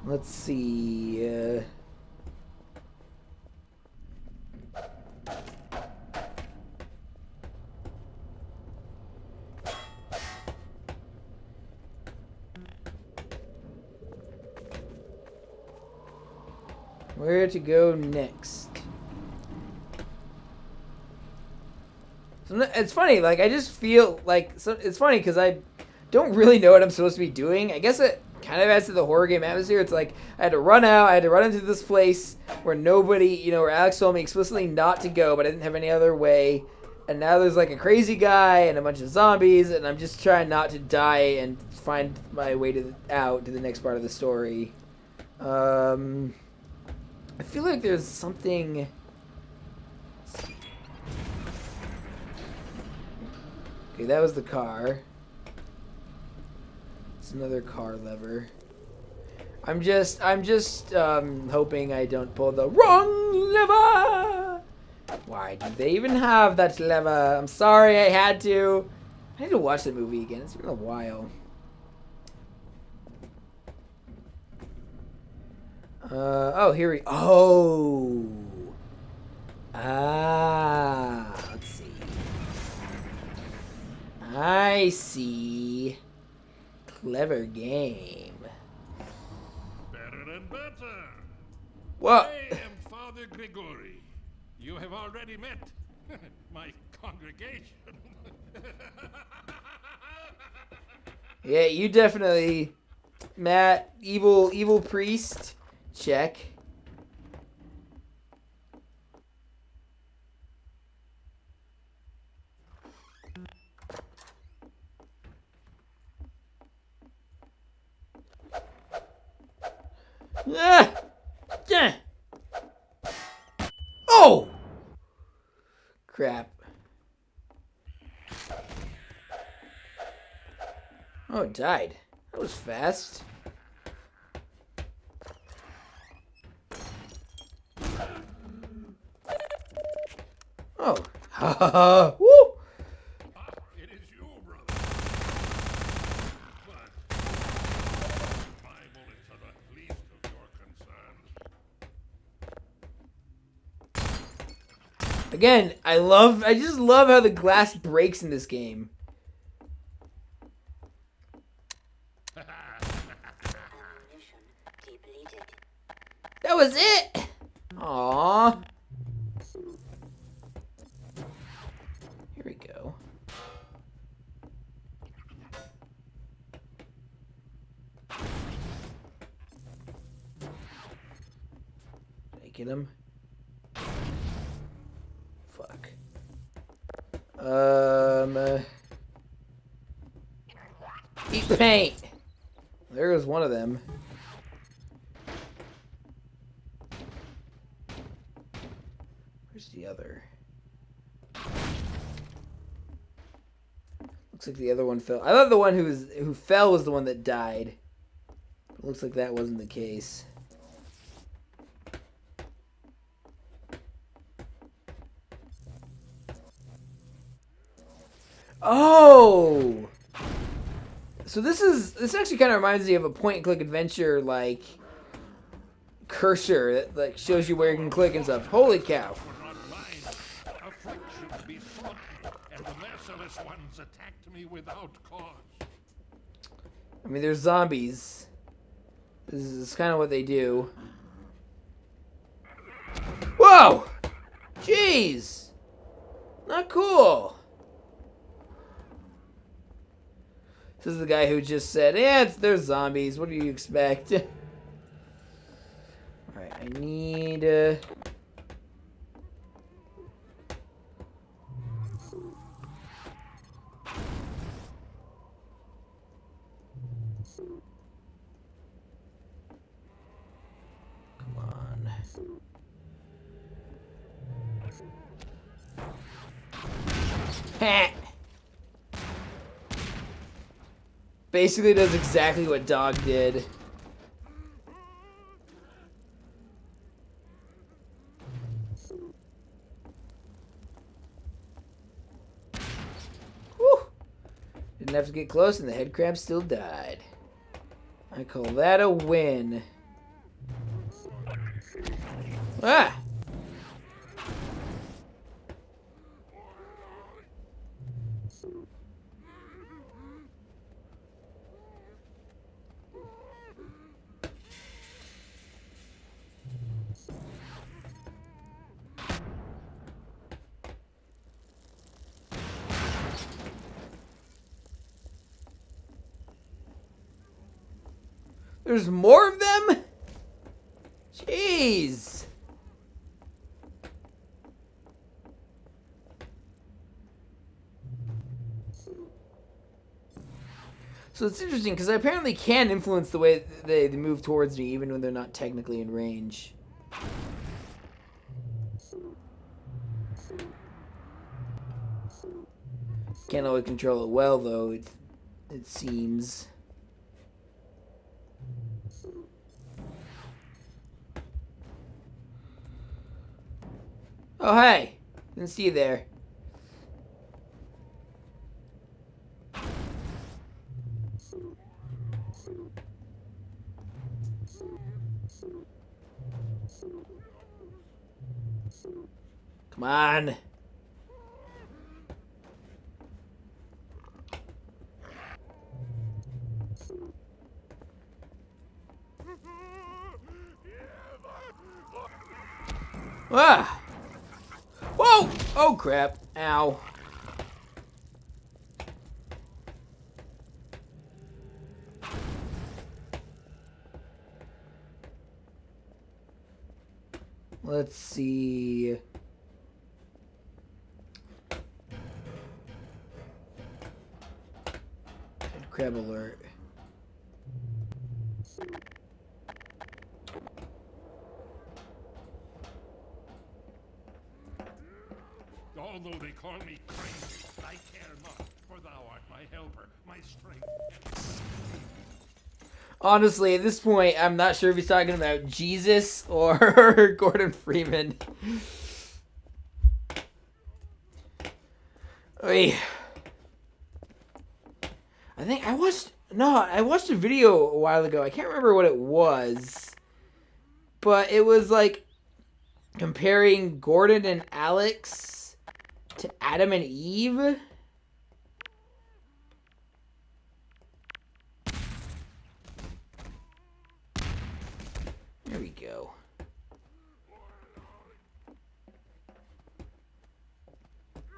Let's see. Where to go next? So it's funny, like, I just feel like... So it's funny, because I don't really know what I'm supposed to be doing. I guess it kind of adds to the horror game atmosphere. It's like, I had to run out, I had to run into this place where nobody, you know, where Alex told me explicitly not to go, but I didn't have any other way. And now there's, like, a crazy guy and a bunch of zombies, and I'm just trying not to die and find my way out to the next part of the story. I feel like there's something... Okay, that was the car. It's another car lever. I'm just hoping I don't pull the wrong lever! Why do they even have that lever? I'm sorry, I had to. I need to watch the movie again. It's been a while. Oh, here we... Oh! Let's see. I see. Clever game. Better and better. What? I am Father Grigori. You have already met my congregation. Yeah, you definitely... Matt, evil priest... Check. Ah! Yeah. Oh! Crap. Oh, it died. That was fast. Oh. Ha ha ha. Woo! It is you, brother. But my bullets are the least of your concerns. Again, I just love how the glass breaks in this game. That was it! Aww. Here we go. Did I get him? Fuck. Eat paint! There goes one of them. Where's the other? Looks like the other one fell. I thought the one who fell was the one that died. It looks like that wasn't the case. Oh! So this actually kind of reminds me of a point-and-click adventure, like, cursor that, like, shows you where you can click and stuff. Holy cow. Were not mine. Afflictions besought me, and the merciless ones attacked me without cause. I mean, there's zombies. This is kind of what they do. Whoa! Jeez. Not cool. This is the guy who just said, yeah, they're zombies. What do you expect? Alright, I need... Come on. Ha! Basically does exactly what Dog did. Whew. Didn't have to get close and the head crab still died. I call that a win. Ah! There's more of them? Jeez. So it's interesting because I apparently can influence the way they move towards me even when they're not technically in range. Can't always control it well though, it seems. Oh, hey. Didn't see you there. Come on. Ah! Whoa! Oh, crap. Ow. Let's see. Head crab alert. Although they call me crazy, I care not, for thou art my helper, my strength. Honestly, at this point, I'm not sure if he's talking about Jesus or Gordon Freeman. Oy. I watched a video a while ago. I can't remember what it was. But it was like comparing Gordon and Alex to Adam and Eve. There we go.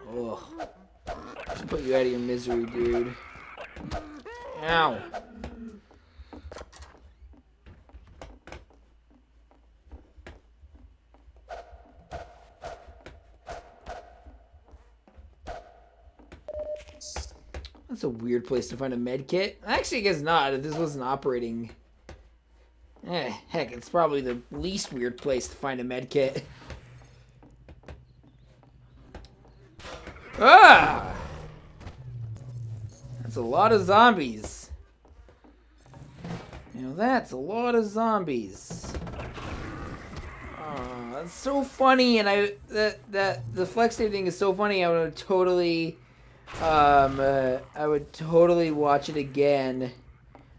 Oh, just put you out of your misery, dude. Ow. That's a weird place to find a med kit. Actually, I guess not. If this wasn't operating. Heck, it's probably the least weird place to find a med kit. Ah! That's a lot of zombies. You know, that's a lot of zombies. Oh, that's so funny, and the flex save thing is so funny. I would totally watch it again,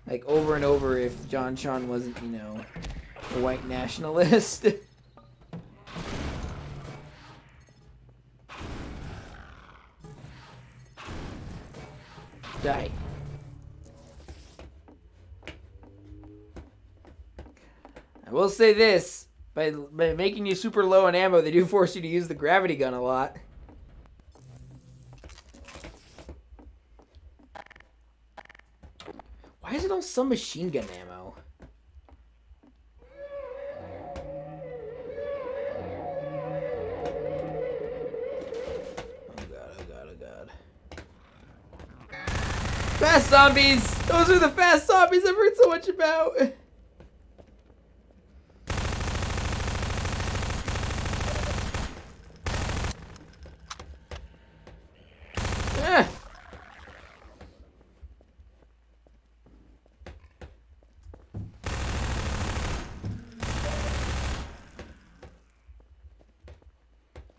like over and over, if John Sean wasn't, you know, a white nationalist. Die. I will say this. By making you super low on ammo, they do force you to use the gravity gun a lot. Why is it all some machine gun ammo? Oh god, oh god, oh god. Fast zombies! Those are the fast zombies I've heard so much about! Ah.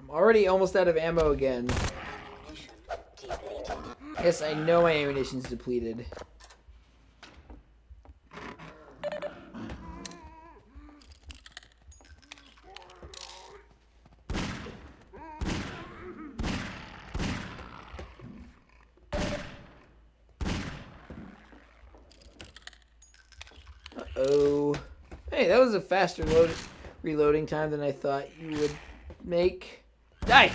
I'm already almost out of ammo again. Yes, I know my ammunition's depleted. Uh-oh. Hey, that was a faster reloading time than I thought you would make. Die!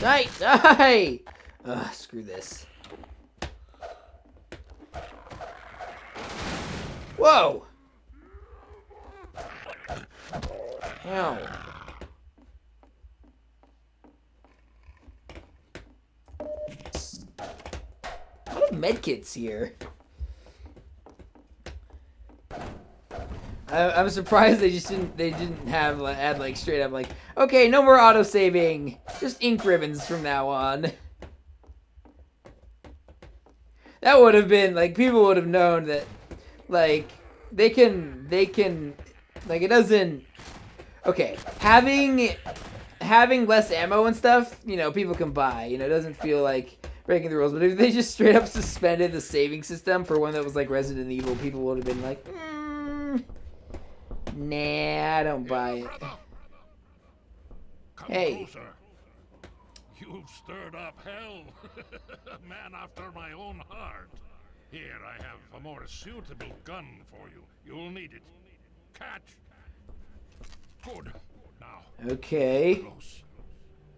Die! Die! Ugh, screw this. Whoa! Ow. A lot of medkits here. I'm surprised they didn't have add like straight up like, okay, no more auto saving, just ink ribbons from now on. That would have been like, people would have known that like they can like, it doesn't, okay, having less ammo and stuff, you know, people can buy, you know, it doesn't feel like breaking the rules. But if they just straight up suspended the saving system for one that was like Resident Evil, people would have been like, nah, I don't buy it. Come Hey. closer. You've stirred up hell. A man after my own heart. Here, I have a more suitable gun for you. You'll need it. Catch. Good. Now, Okay. close.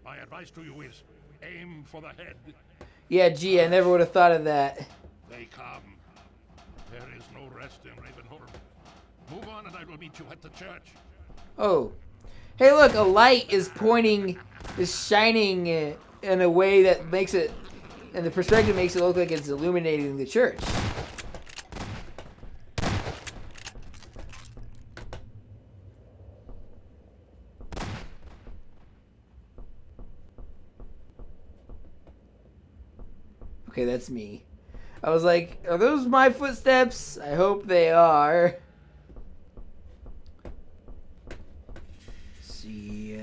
My advice to you is aim for the head. Yeah, gee, I never would have thought of that. They come. There is no rest in Ravenholm. Move on and I will meet you at the church. Oh. Hey, look, a light is pointing, is shining in a way that makes it, and the perspective makes it look like it's illuminating the church. Okay, that's me. I was like, are those my footsteps? I hope they are. See.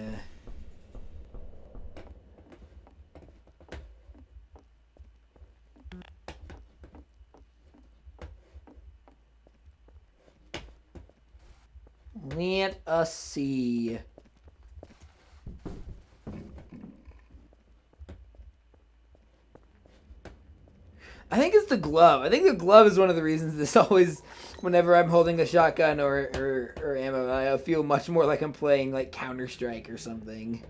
Let us see. I think it's the glove. I think the glove is one of the reasons this always, whenever I'm holding a shotgun or ammo, I feel much more like I'm playing like Counter-Strike or something.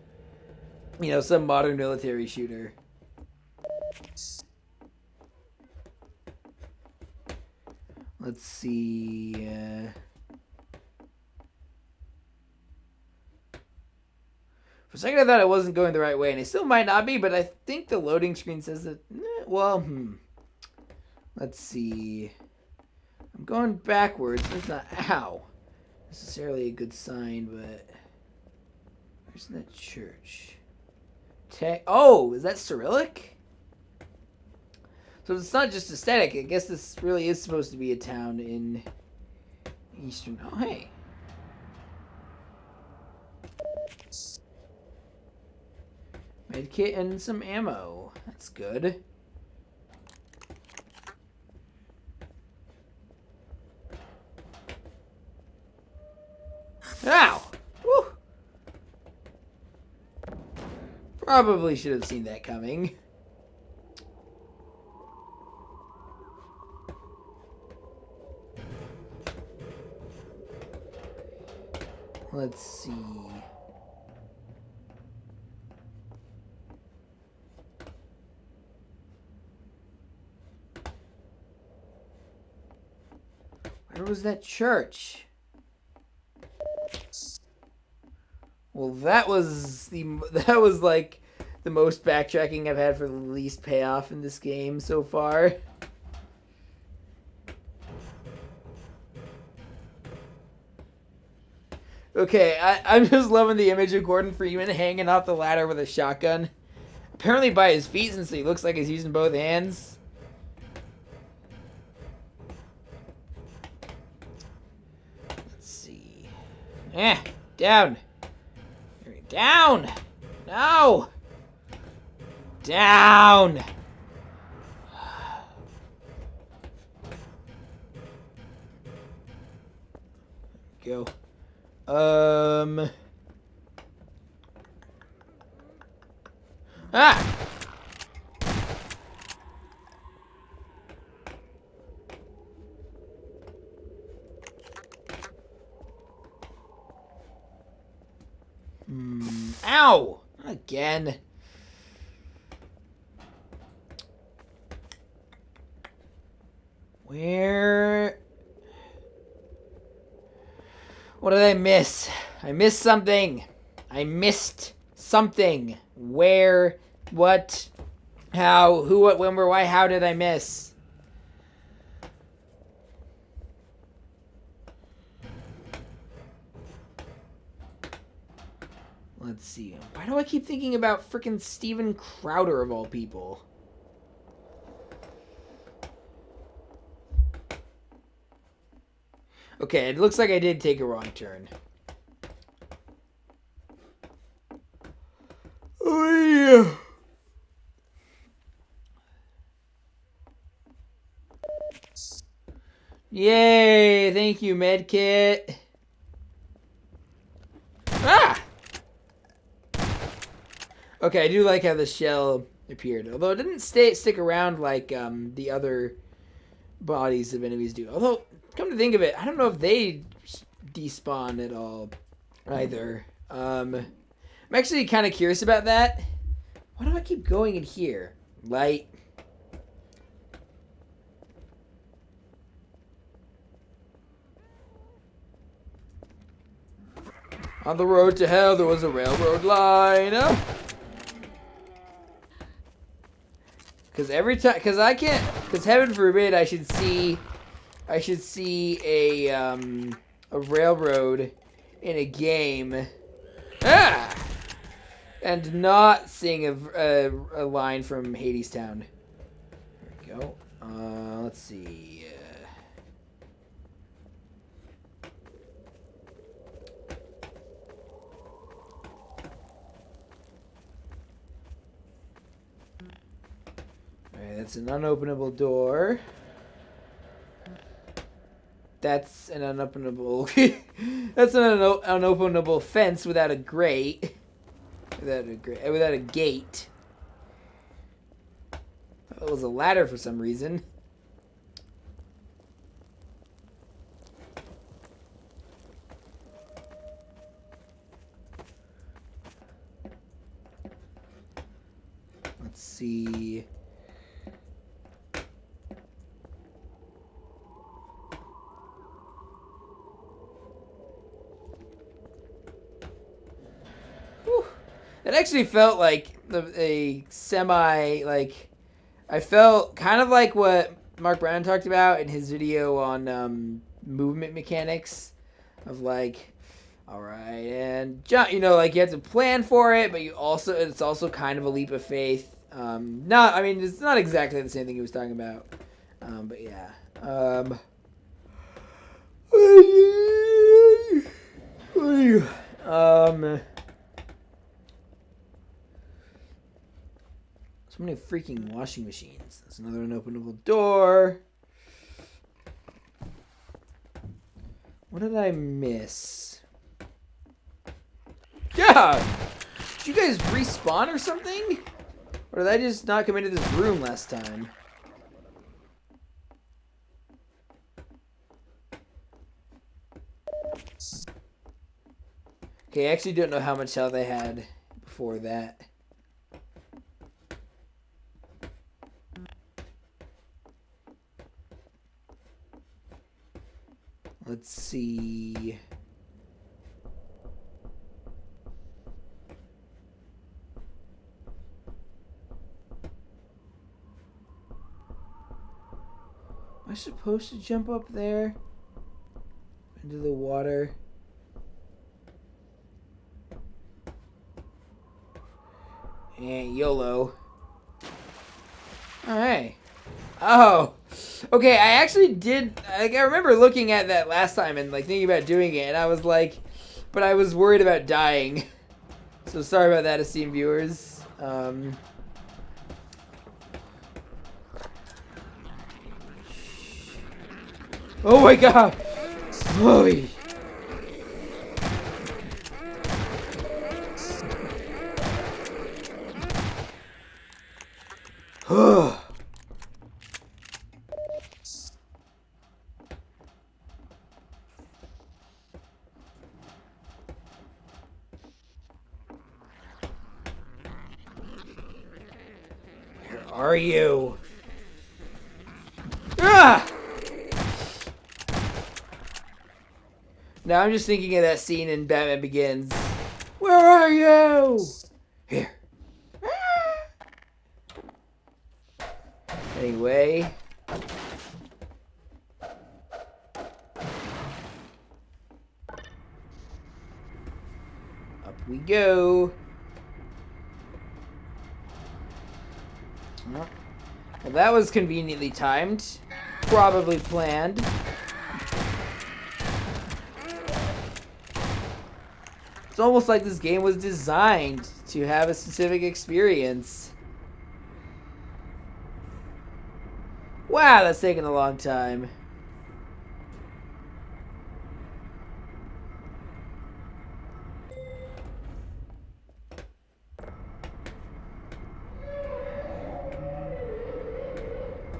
You know, some modern military shooter. Let's see. For a second I thought I wasn't going the right way, and I still might not be, but I think the loading screen says that, well, Let's see. I'm going backwards. That's not, ow, necessarily a good sign, but where's that church? Oh, is that Cyrillic? So it's not just aesthetic. I guess this really is supposed to be a town in Eastern. Oh, hey. Medkit and some ammo. That's good. Ow! Woo! Probably should have seen that coming. Let's see. Where was that church? Well, that was like the most backtracking I've had for the least payoff in this game so far. Okay, I'm just loving the image of Gordon Freeman hanging off the ladder with a shotgun. Apparently by his feet, since he looks like he's using both hands. Let's see. Down. Down! No! Down! Go. Ah! Ow! Not again. Where? What did I miss? I missed something. I missed something. Where? What? How? Who? What? When? Where? Why? How did I miss? Let's see. Why do I keep thinking about frickin' Steven Crowder of all people? Okay, it looks like I did take a wrong turn. Oh yeah. Yay! Thank you, medkit. Ah! Okay, I do like how the shell appeared, although it didn't stick around like the other bodies of enemies do. Although, come to think of it, I don't know if they despawn at all either. I'm actually kind of curious about that. Why do I keep going in here? Light. On the road to hell, there was a railroad line. Because every time, because heaven forbid, I should see a railroad in a game, and not seeing a line from Hadestown. There we go. Let's see. That's an unopenable door. That's an unopenable. That's an unopenable fence without a grate. Without a gate. It was a ladder for some reason. Let's see. It actually felt like a semi, like, I felt kind of like what Mark Brown talked about in his video on movement mechanics of like, all right, and you know, like you have to plan for it, but it's also kind of a leap of faith. I mean, it's not exactly the same thing he was talking about, but yeah. So many freaking washing machines. That's another unopenable door. What did I miss? Yeah! Did you guys respawn or something? Or did I just not come into this room last time? Okay, I actually don't know how much health I had before that. Let's see. Am I supposed to jump up there? Into the water? And YOLO. Alright. Oh. Okay, I actually did... Like, I remember looking at that last time and like thinking about doing it, and I was like... But I was worried about dying. So sorry about that, esteemed viewers. Oh my god! Holy... Where are you? Ah! Now I'm just thinking of that scene in Batman Begins. Where are you? Here. Anyway. Up we go. Well, that was conveniently timed. Probably planned. It's almost like this game was designed to have a specific experience. Wow, that's taken a long time.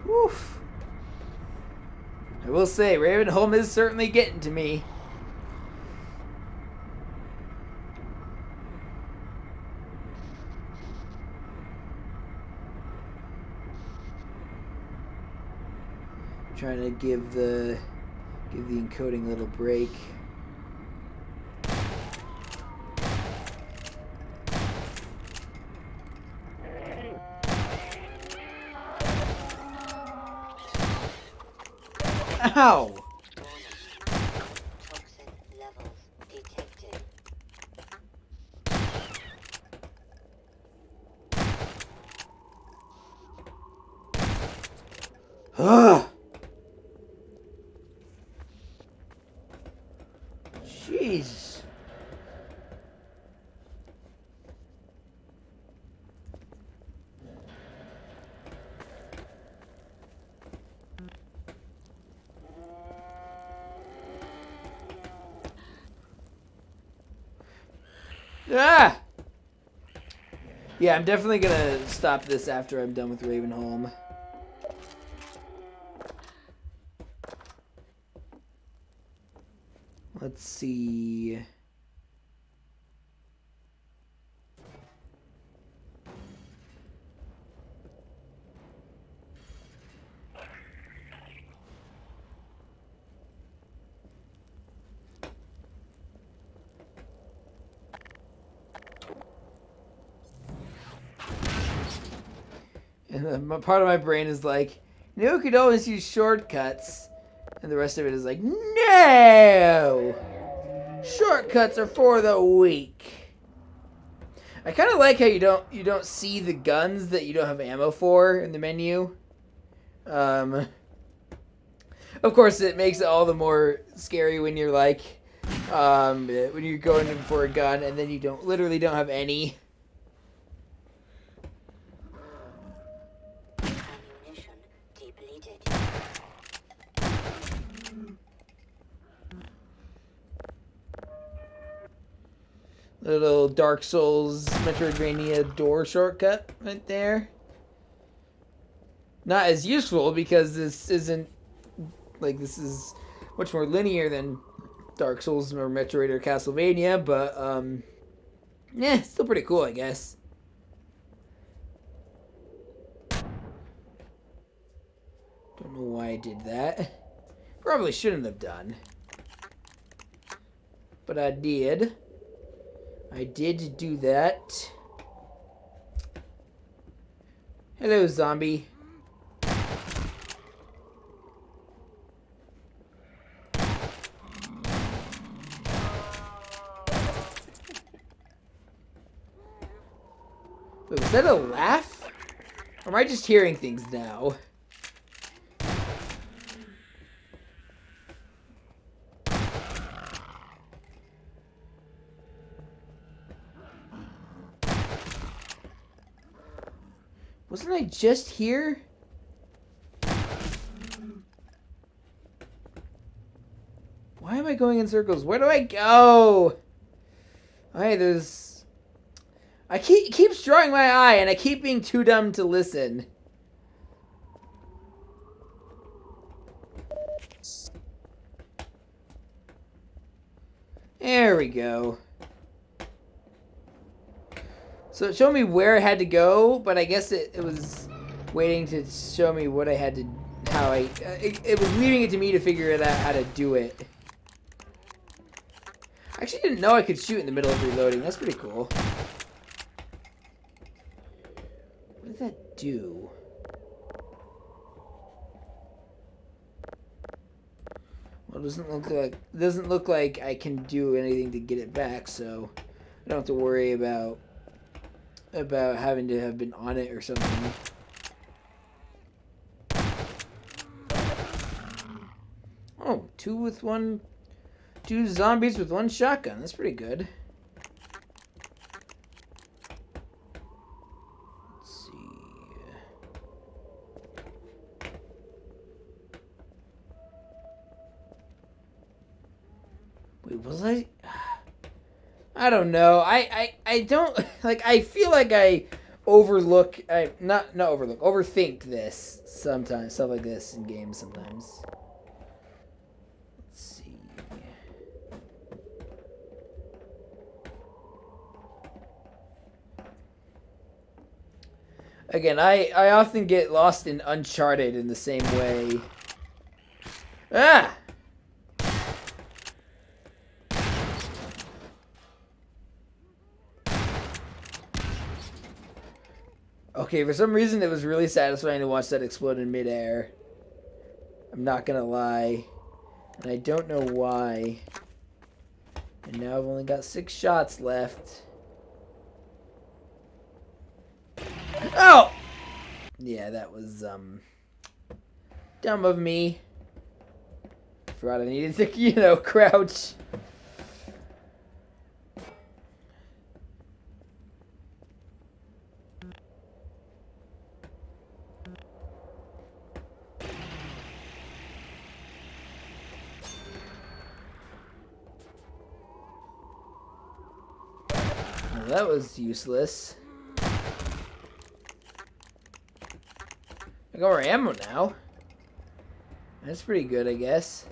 Oof. I will say, Ravenholm is certainly getting to me. Trying to give the encoding a little break. Ow! Toxin levels detected. Ugh! Jeez. Ah! Yeah, I'm definitely gonna stop this after I'm done with Ravenholm. Let's see. And part of my brain is like, you could always use shortcuts. And the rest of it is like, no! Shortcuts are for the weak. I kind of like how you don't see the guns that you don't have ammo for in the menu. Of course, it makes it all the more scary when you're like, when you're going in for a gun and then you literally don't have any. Ammunition depleted. Little Dark Souls Metroidvania door shortcut right there. Not as useful because this isn't like, this is much more linear than Dark Souls or Metroid or Castlevania, but yeah, still pretty cool, I guess. Don't know why I did that. Probably shouldn't have done. But I did. I did do that. Hello, zombie. Wait, was that a laugh? Or am I just hearing things now? Wasn't I just here? Why am I going in circles? Where do I go? Alright, there's... I keeps drawing my eye, and I keep being too dumb to listen. There we go. So it showed me where I had to go, but I guess it was waiting to show me what I had to, how I, it was leaving it to me to figure it out how to do it. I actually didn't know I could shoot in the middle of reloading. That's pretty cool. What did that do? Well, it doesn't look like I can do anything to get it back, so I don't have to worry about having to have been on it or something. Oh, two zombies with one shotgun. That's pretty good. Let's see. Wait, was I don't know. I don't like. I feel like I overthink this sometimes. Stuff like this in games sometimes. Let's see. Again, I often get lost in Uncharted in the same way. Ah! Okay, for some reason it was really satisfying to watch that explode in midair. I'm not gonna lie. And I don't know why. And now I've only got 6 shots left. Oh! Yeah, that was, dumb of me. Forgot I needed to, crouch. That was useless. I got more ammo now. That's pretty good, I guess.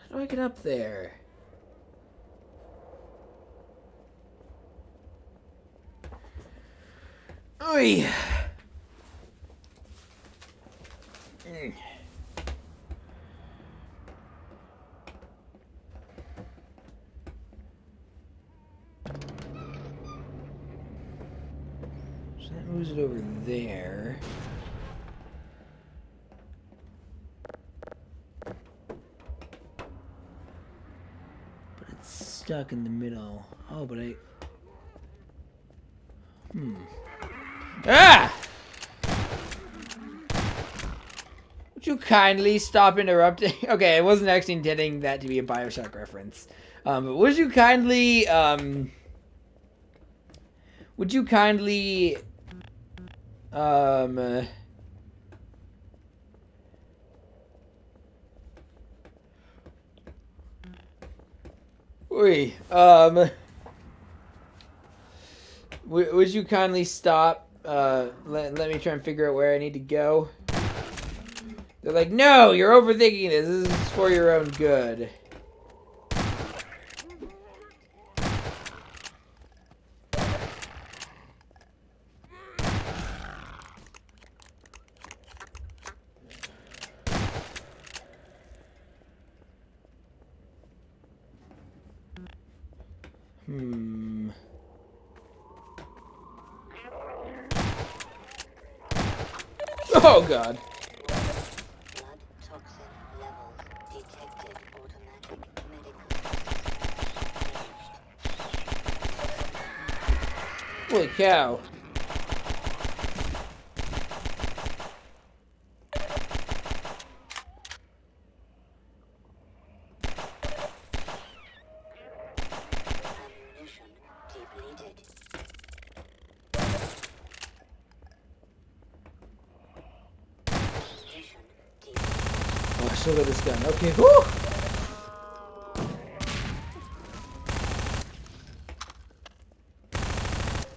How do I get up there? Oy! That moves it over there. But it's stuck in the middle. Oh, but Ah! Would you kindly stop interrupting? Okay, I wasn't actually intending that to be a BioShock reference. But would you kindly, would you kindly stop? Let me try and figure out where I need to go. They're like, no, you're overthinking this. This is for your own good. Oh, God. Blood toxin levels detected. Automatic medical changed. Holy cow. Ammunition depleted. Ammunition depleted. Oh, I still got this gun. Okay, whew!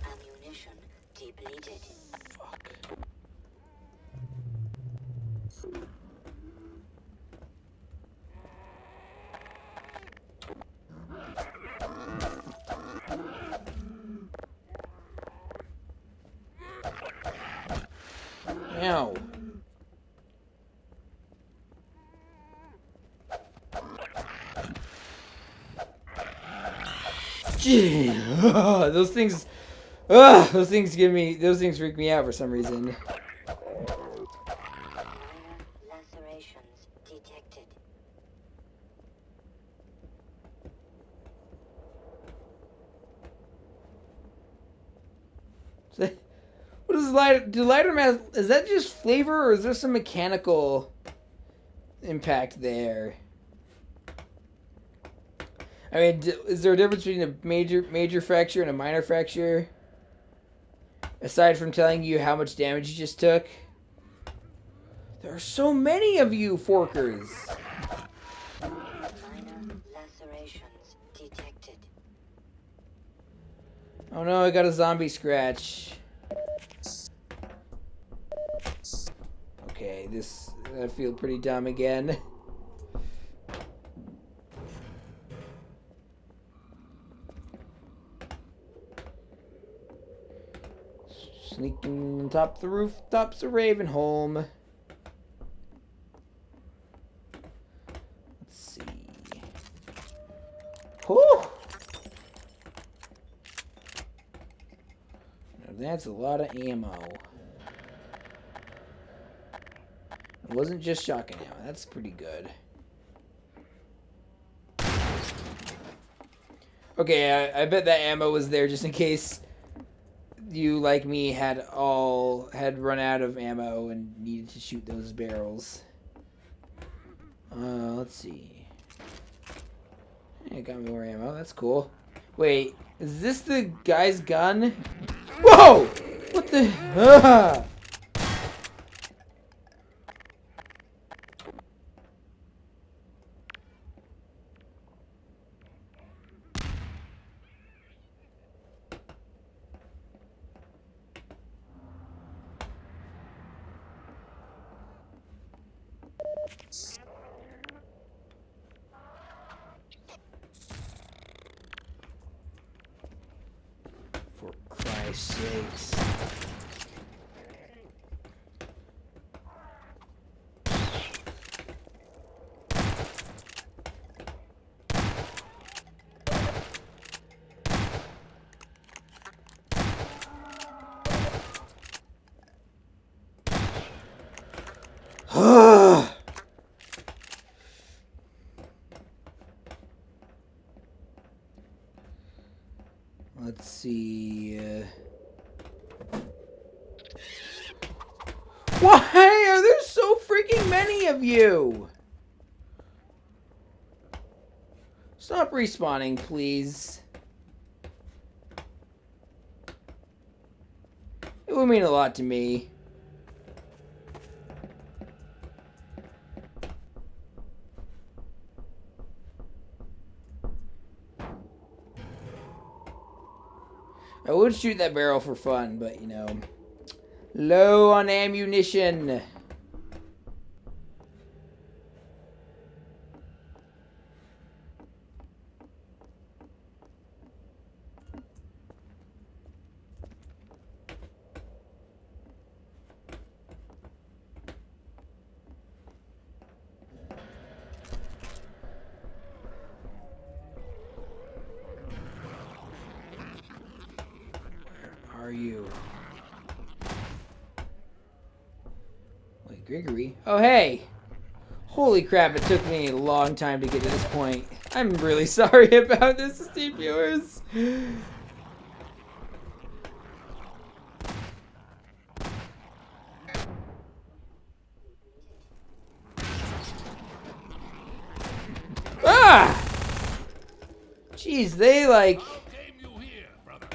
Ammunition depleted. Ow. Gee, those things freak me out for some reason. Minor lacerations detected. What is light? Do lighter mass? Is that just flavor, or is there some mechanical impact there? I mean, is there a difference between a major fracture and a minor fracture? Aside from telling you how much damage you just took. There are so many of you, forkers. Minor lacerations detected. Oh no, I got a zombie scratch. Okay, I feel pretty dumb again. Sneaking on top of the rooftops of Ravenholm. Let's see. Whew! Now that's a lot of ammo. It wasn't just shotgun ammo. That's pretty good. Okay, I bet that ammo was there just in case you, like me, had run out of ammo and needed to shoot those barrels. Let's see. Hey, got me more ammo. That's cool. Wait, is this the guy's gun? Whoa! What the? Ah! For Christ's sakes. Let's see. Why are there so freaking many of you? Stop respawning, please. It would mean a lot to me. I would shoot that barrel for fun, but you know, low on ammunition. are you? Wait, Gregory? Oh, hey! Holy crap, it took me a long time to get to this point. I'm really sorry about this, esteemed viewers. Ah! Jeez, they like... How came you here, brother?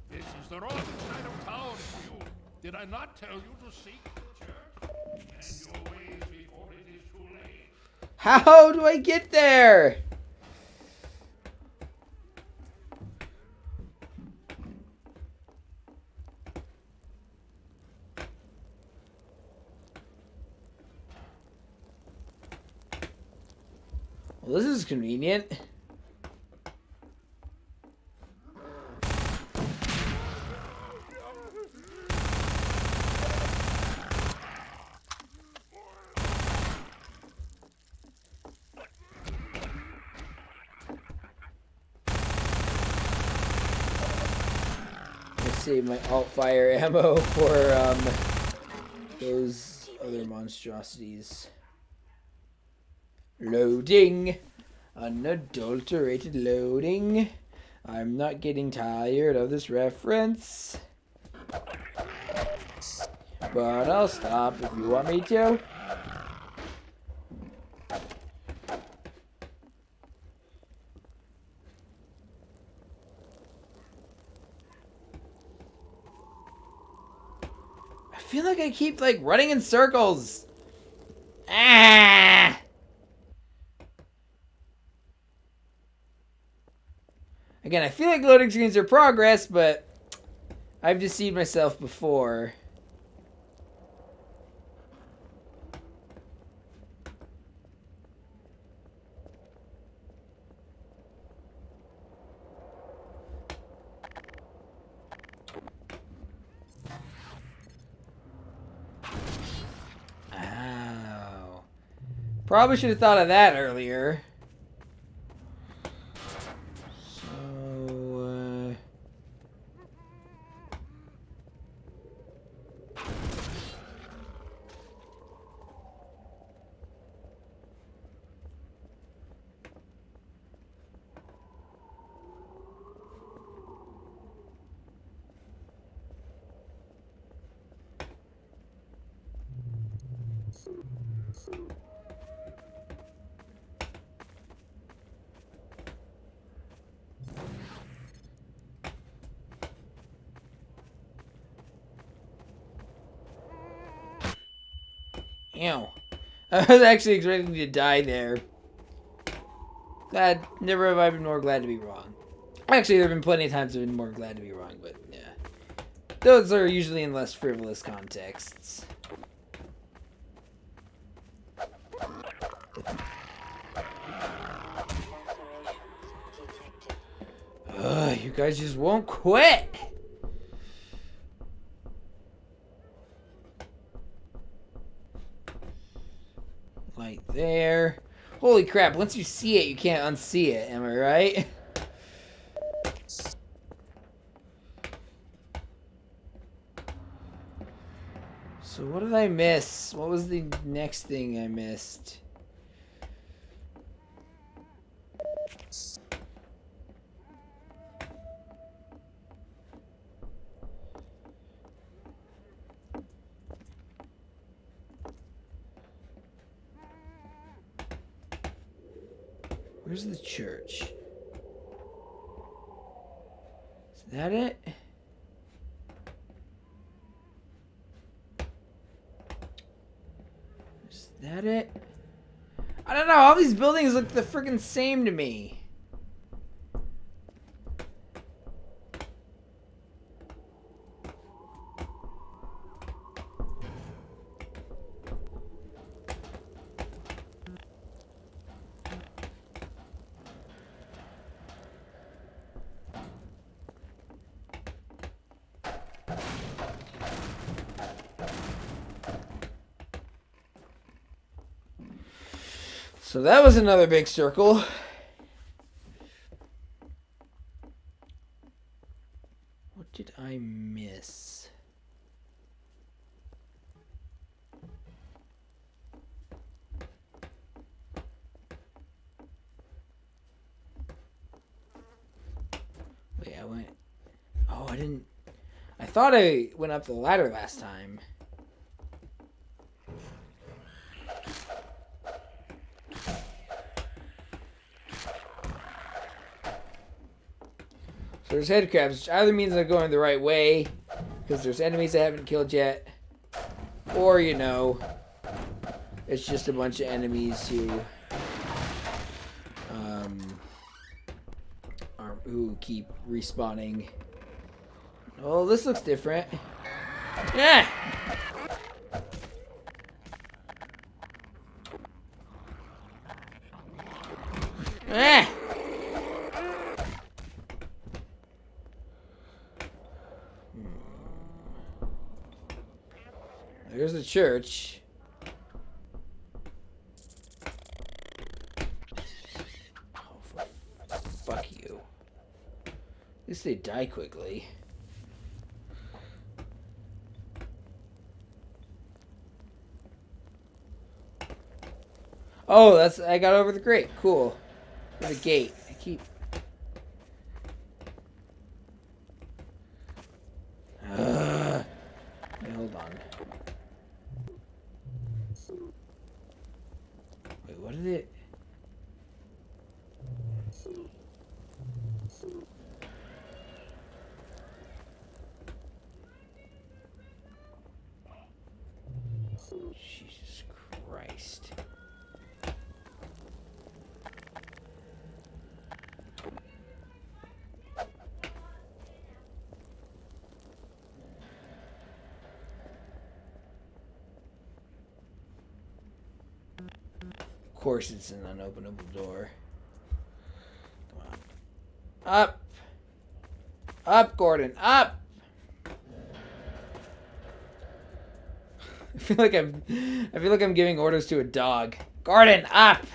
This is the wrong side of town for you. Did I not tell you to seek the church? And your ways before it is too late. How do I get there? Well, this is convenient. Let's save my alt fire ammo for those other monstrosities. Loading. Unadulterated loading. I'm not getting tired of this reference. But I'll stop if you want me to. I feel like I keep like running in circles. Ah! Again, I feel like loading screens are progress, but I've deceived myself before. Ow. Probably should have thought of that earlier. Ew. I was actually expecting to die there. Glad. Never have I been more glad to be wrong. Actually, there have been plenty of times I've been more glad to be wrong, but yeah. Those are usually in less frivolous contexts. Ugh, you guys just won't quit! Right there. Holy crap, once you see it, you can't unsee it, am I right? So what did I miss? What was the next thing I missed? Where's the church? Is that it? Is that it? I don't know. All these buildings look the freaking same to me. So that was another big circle. What did I miss? miss. Wait, I went... Oh, I didn't... I thought I went up the ladder last time. So there's head crabs, which either means I'm going the right way, because there's enemies I haven't killed yet, or, you know, it's just a bunch of enemies who keep respawning. Oh, this looks different. Yeah. Ah. There's the church. Oh, fuck you. At least they die quickly. Oh, I got over the grate. Cool. The gate. I keep... Wait, hold on. Wait, what did it... Jesus Christ. Of course it's an unopenable door. Come on. Up! Up, Gordon! Up! I feel like I'm giving orders to a dog. Gordon, up!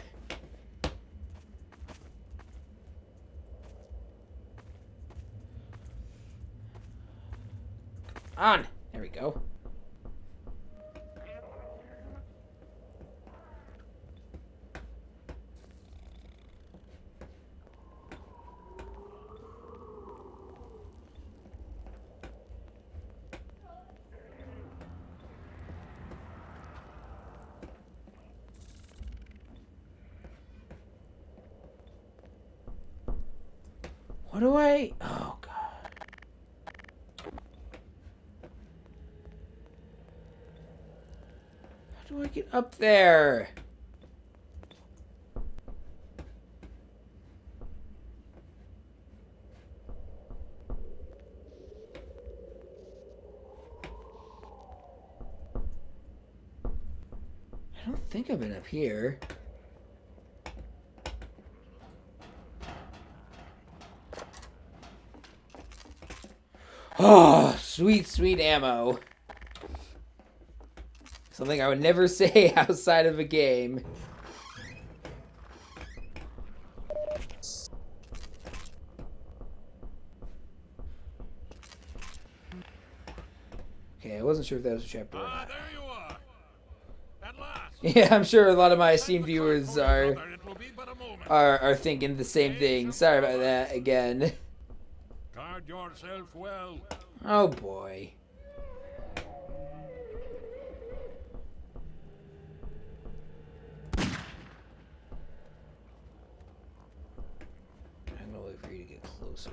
On! There we go. What do I... Oh, God. How do I get up there? I don't think I've been up here. Oh, sweet, sweet ammo. Something I would never say outside of a game. Okay, I wasn't sure if that was a chapter or not. There you are. At last. Yeah, I'm sure a lot of my esteemed viewers are thinking the same thing. Sorry about that again. Guard yourself well. Oh boy. I'm gonna wait for you to get closer.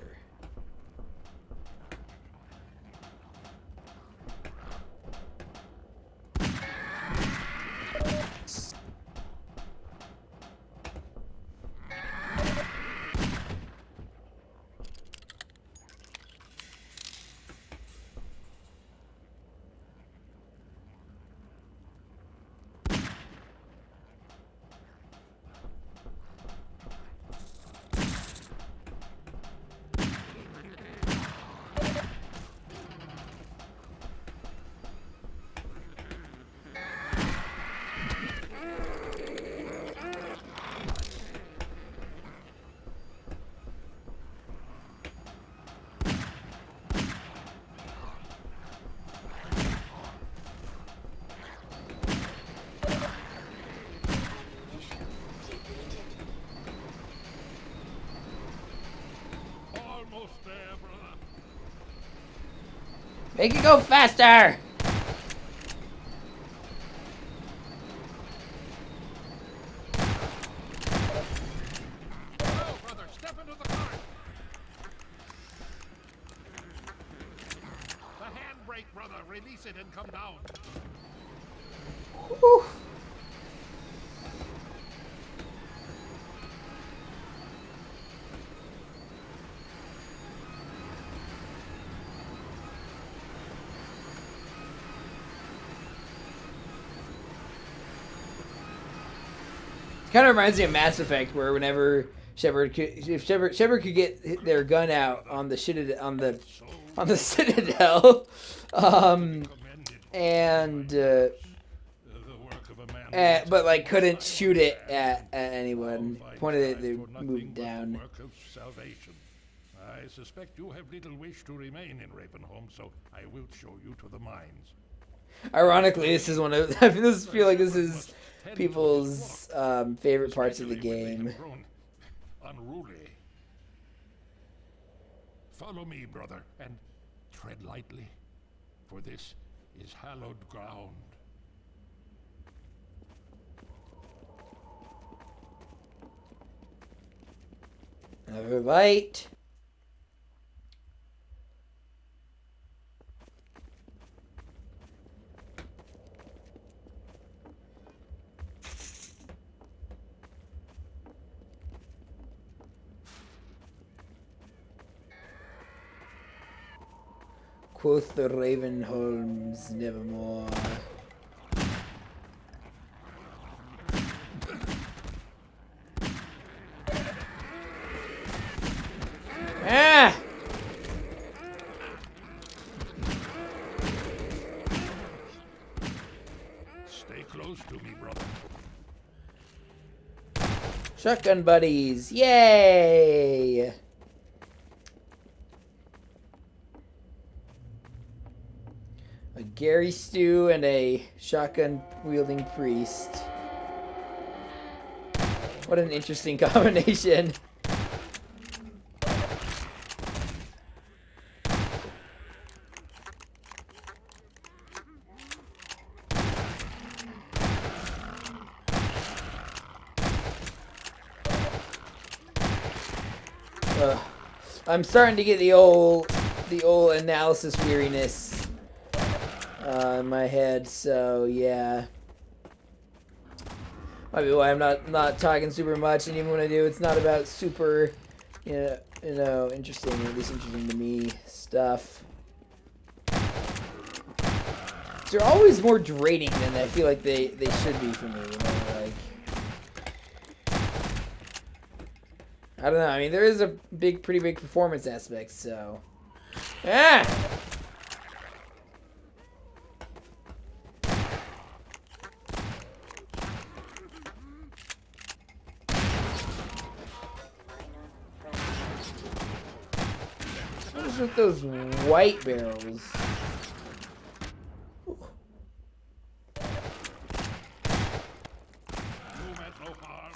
Make it go faster! Oh, brother, step into the cart. The handbrake, brother. Release it and come down. Whew. Kind of reminds me of Mass Effect, where whenever Shepard could get their gun out on the Citadel, and The work of a man. but like couldn't shoot it at anyone. Pointed it, they moved down. Work of salvation. I suspect you have little wish to remain in Ravenholm, so I will show you to the mines. Ironically, this is one of I feel like this is people's favorite parts of the game. Unruly. Follow me, brother, and tread lightly, for this is hallowed ground. Another light. Quoth the Ravenholm's Nevermore. Ah! Stay close to me, brother. Shotgun buddies. Yay! A Gary Stew and a shotgun wielding priest. What an interesting combination. I'm starting to get the old analysis weariness in my head, so yeah. Might be why I'm not talking super much, and even when I do, it's not about super, you know, interesting, or at least interesting to me stuff. They're always more draining than I feel like they should be for me, you know, like. I don't know. I mean, there is a pretty big performance aspect, so. Ah! What is with those white barrels? You meant no harm.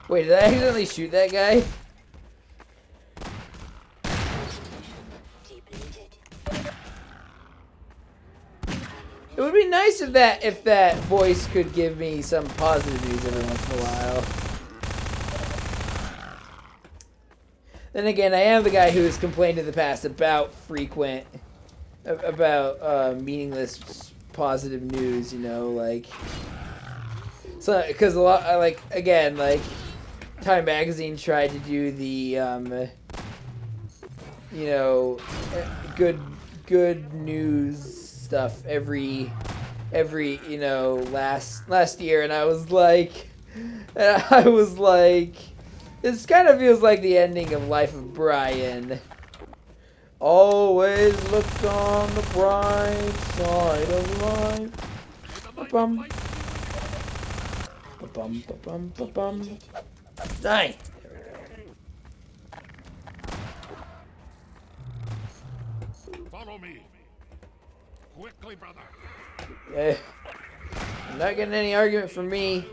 Wait, did I accidentally shoot that guy? It would be nice if that voice could give me some positive news every once in a while. Then again, I am the guy who has complained in the past about meaningless positive news, you know, like. So, because a lot, like, again, like, Time Magazine tried to do the, you know, good news stuff every you know, last year, and I was like, this kind of feels like the ending of Life of Brian. Always look on the bright side of life. Ba-bum. Ba-bum, ba-bum, ba-bum. Die. Follow me. Quickly, brother. I'm not getting any argument from me.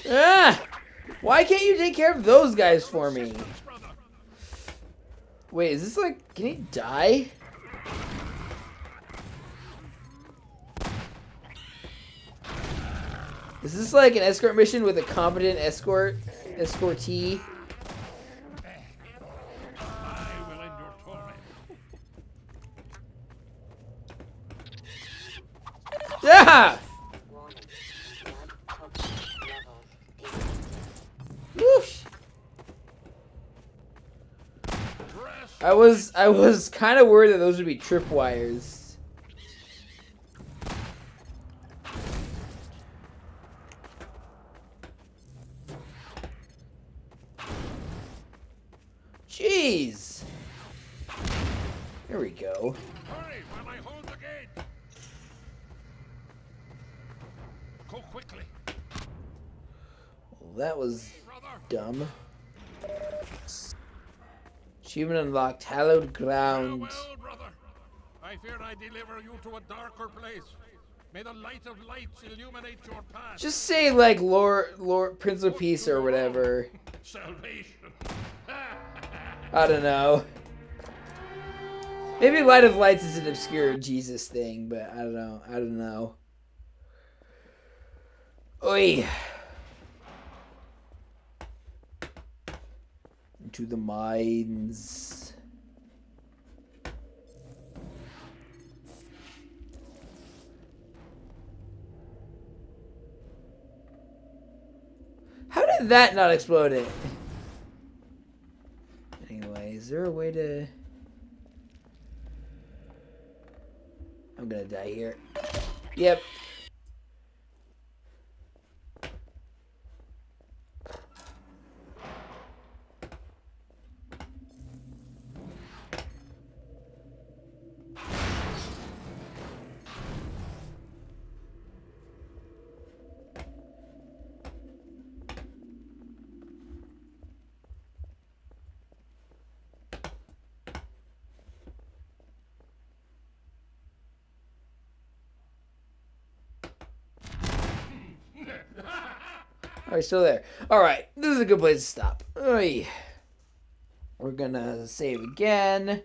Ah! Why can't you take care of those guys for me? Wait, is this like... Can he die? Is this like an escort mission with a competent escortee? I will end your torment. Yeah! Warning. Blood toxin levels detected. Whoosh. Dress. I was kind of worried that those would be tripwires. Jeez. There we go. Hurry while I hold the gate. Go quickly, Well, that was brother. dumb. Achievement unlocked. Hallowed ground. Farewell, brother. I fear I deliver you to a darker place. May the light of lights illuminate your path. Just say like Lord Prince of Peace or whatever. Salvation. I don't know. Maybe Light of Lights is an obscure Jesus thing, but I don't know. I don't know. Oi. Into the mines. How did that not explode it? Anyway, is there a way to... I'm gonna die here. Yep. Oh, he's still there. Alright, this is a good place to stop. Oy. We're gonna save again.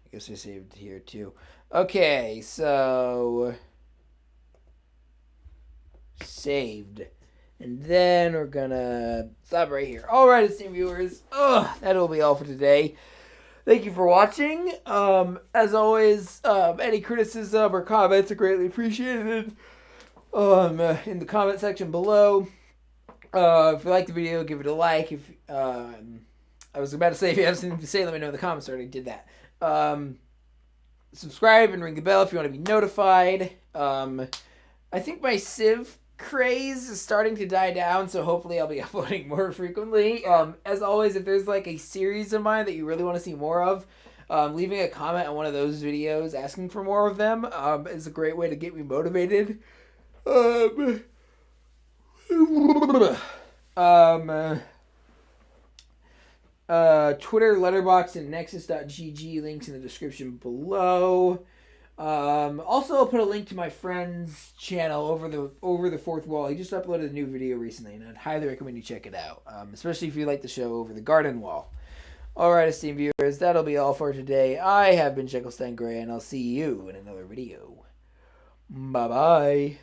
I guess I saved here too. Okay, so... Saved. And then we're gonna stop right here. Alright, esteemed viewers. That'll be all for today. Thank you for watching. As always, any criticism or comments are greatly appreciated in the comment section below. If you like the video, give it a like. If I was about to say, if you have something to say, let me know in the comments. I already did that. Subscribe and ring the bell if you want to be notified. I think my Civ craze is starting to die down, so hopefully I'll be uploading more frequently. As always, if there's like a series of mine that you really want to see more of, leaving a comment on one of those videos asking for more of them is a great way to get me motivated. Twitter, Letterboxd, and Nexus.gg, links in the description below. Also, I'll put a link to my friend's channel over the fourth wall. He just uploaded a new video recently, and I'd highly recommend you check it out, especially if you like the show Over the Garden Wall. Alright, esteemed viewers, that'll be all for today. I have been Jekyllstein Gray, and I'll see you in another video. Bye-bye.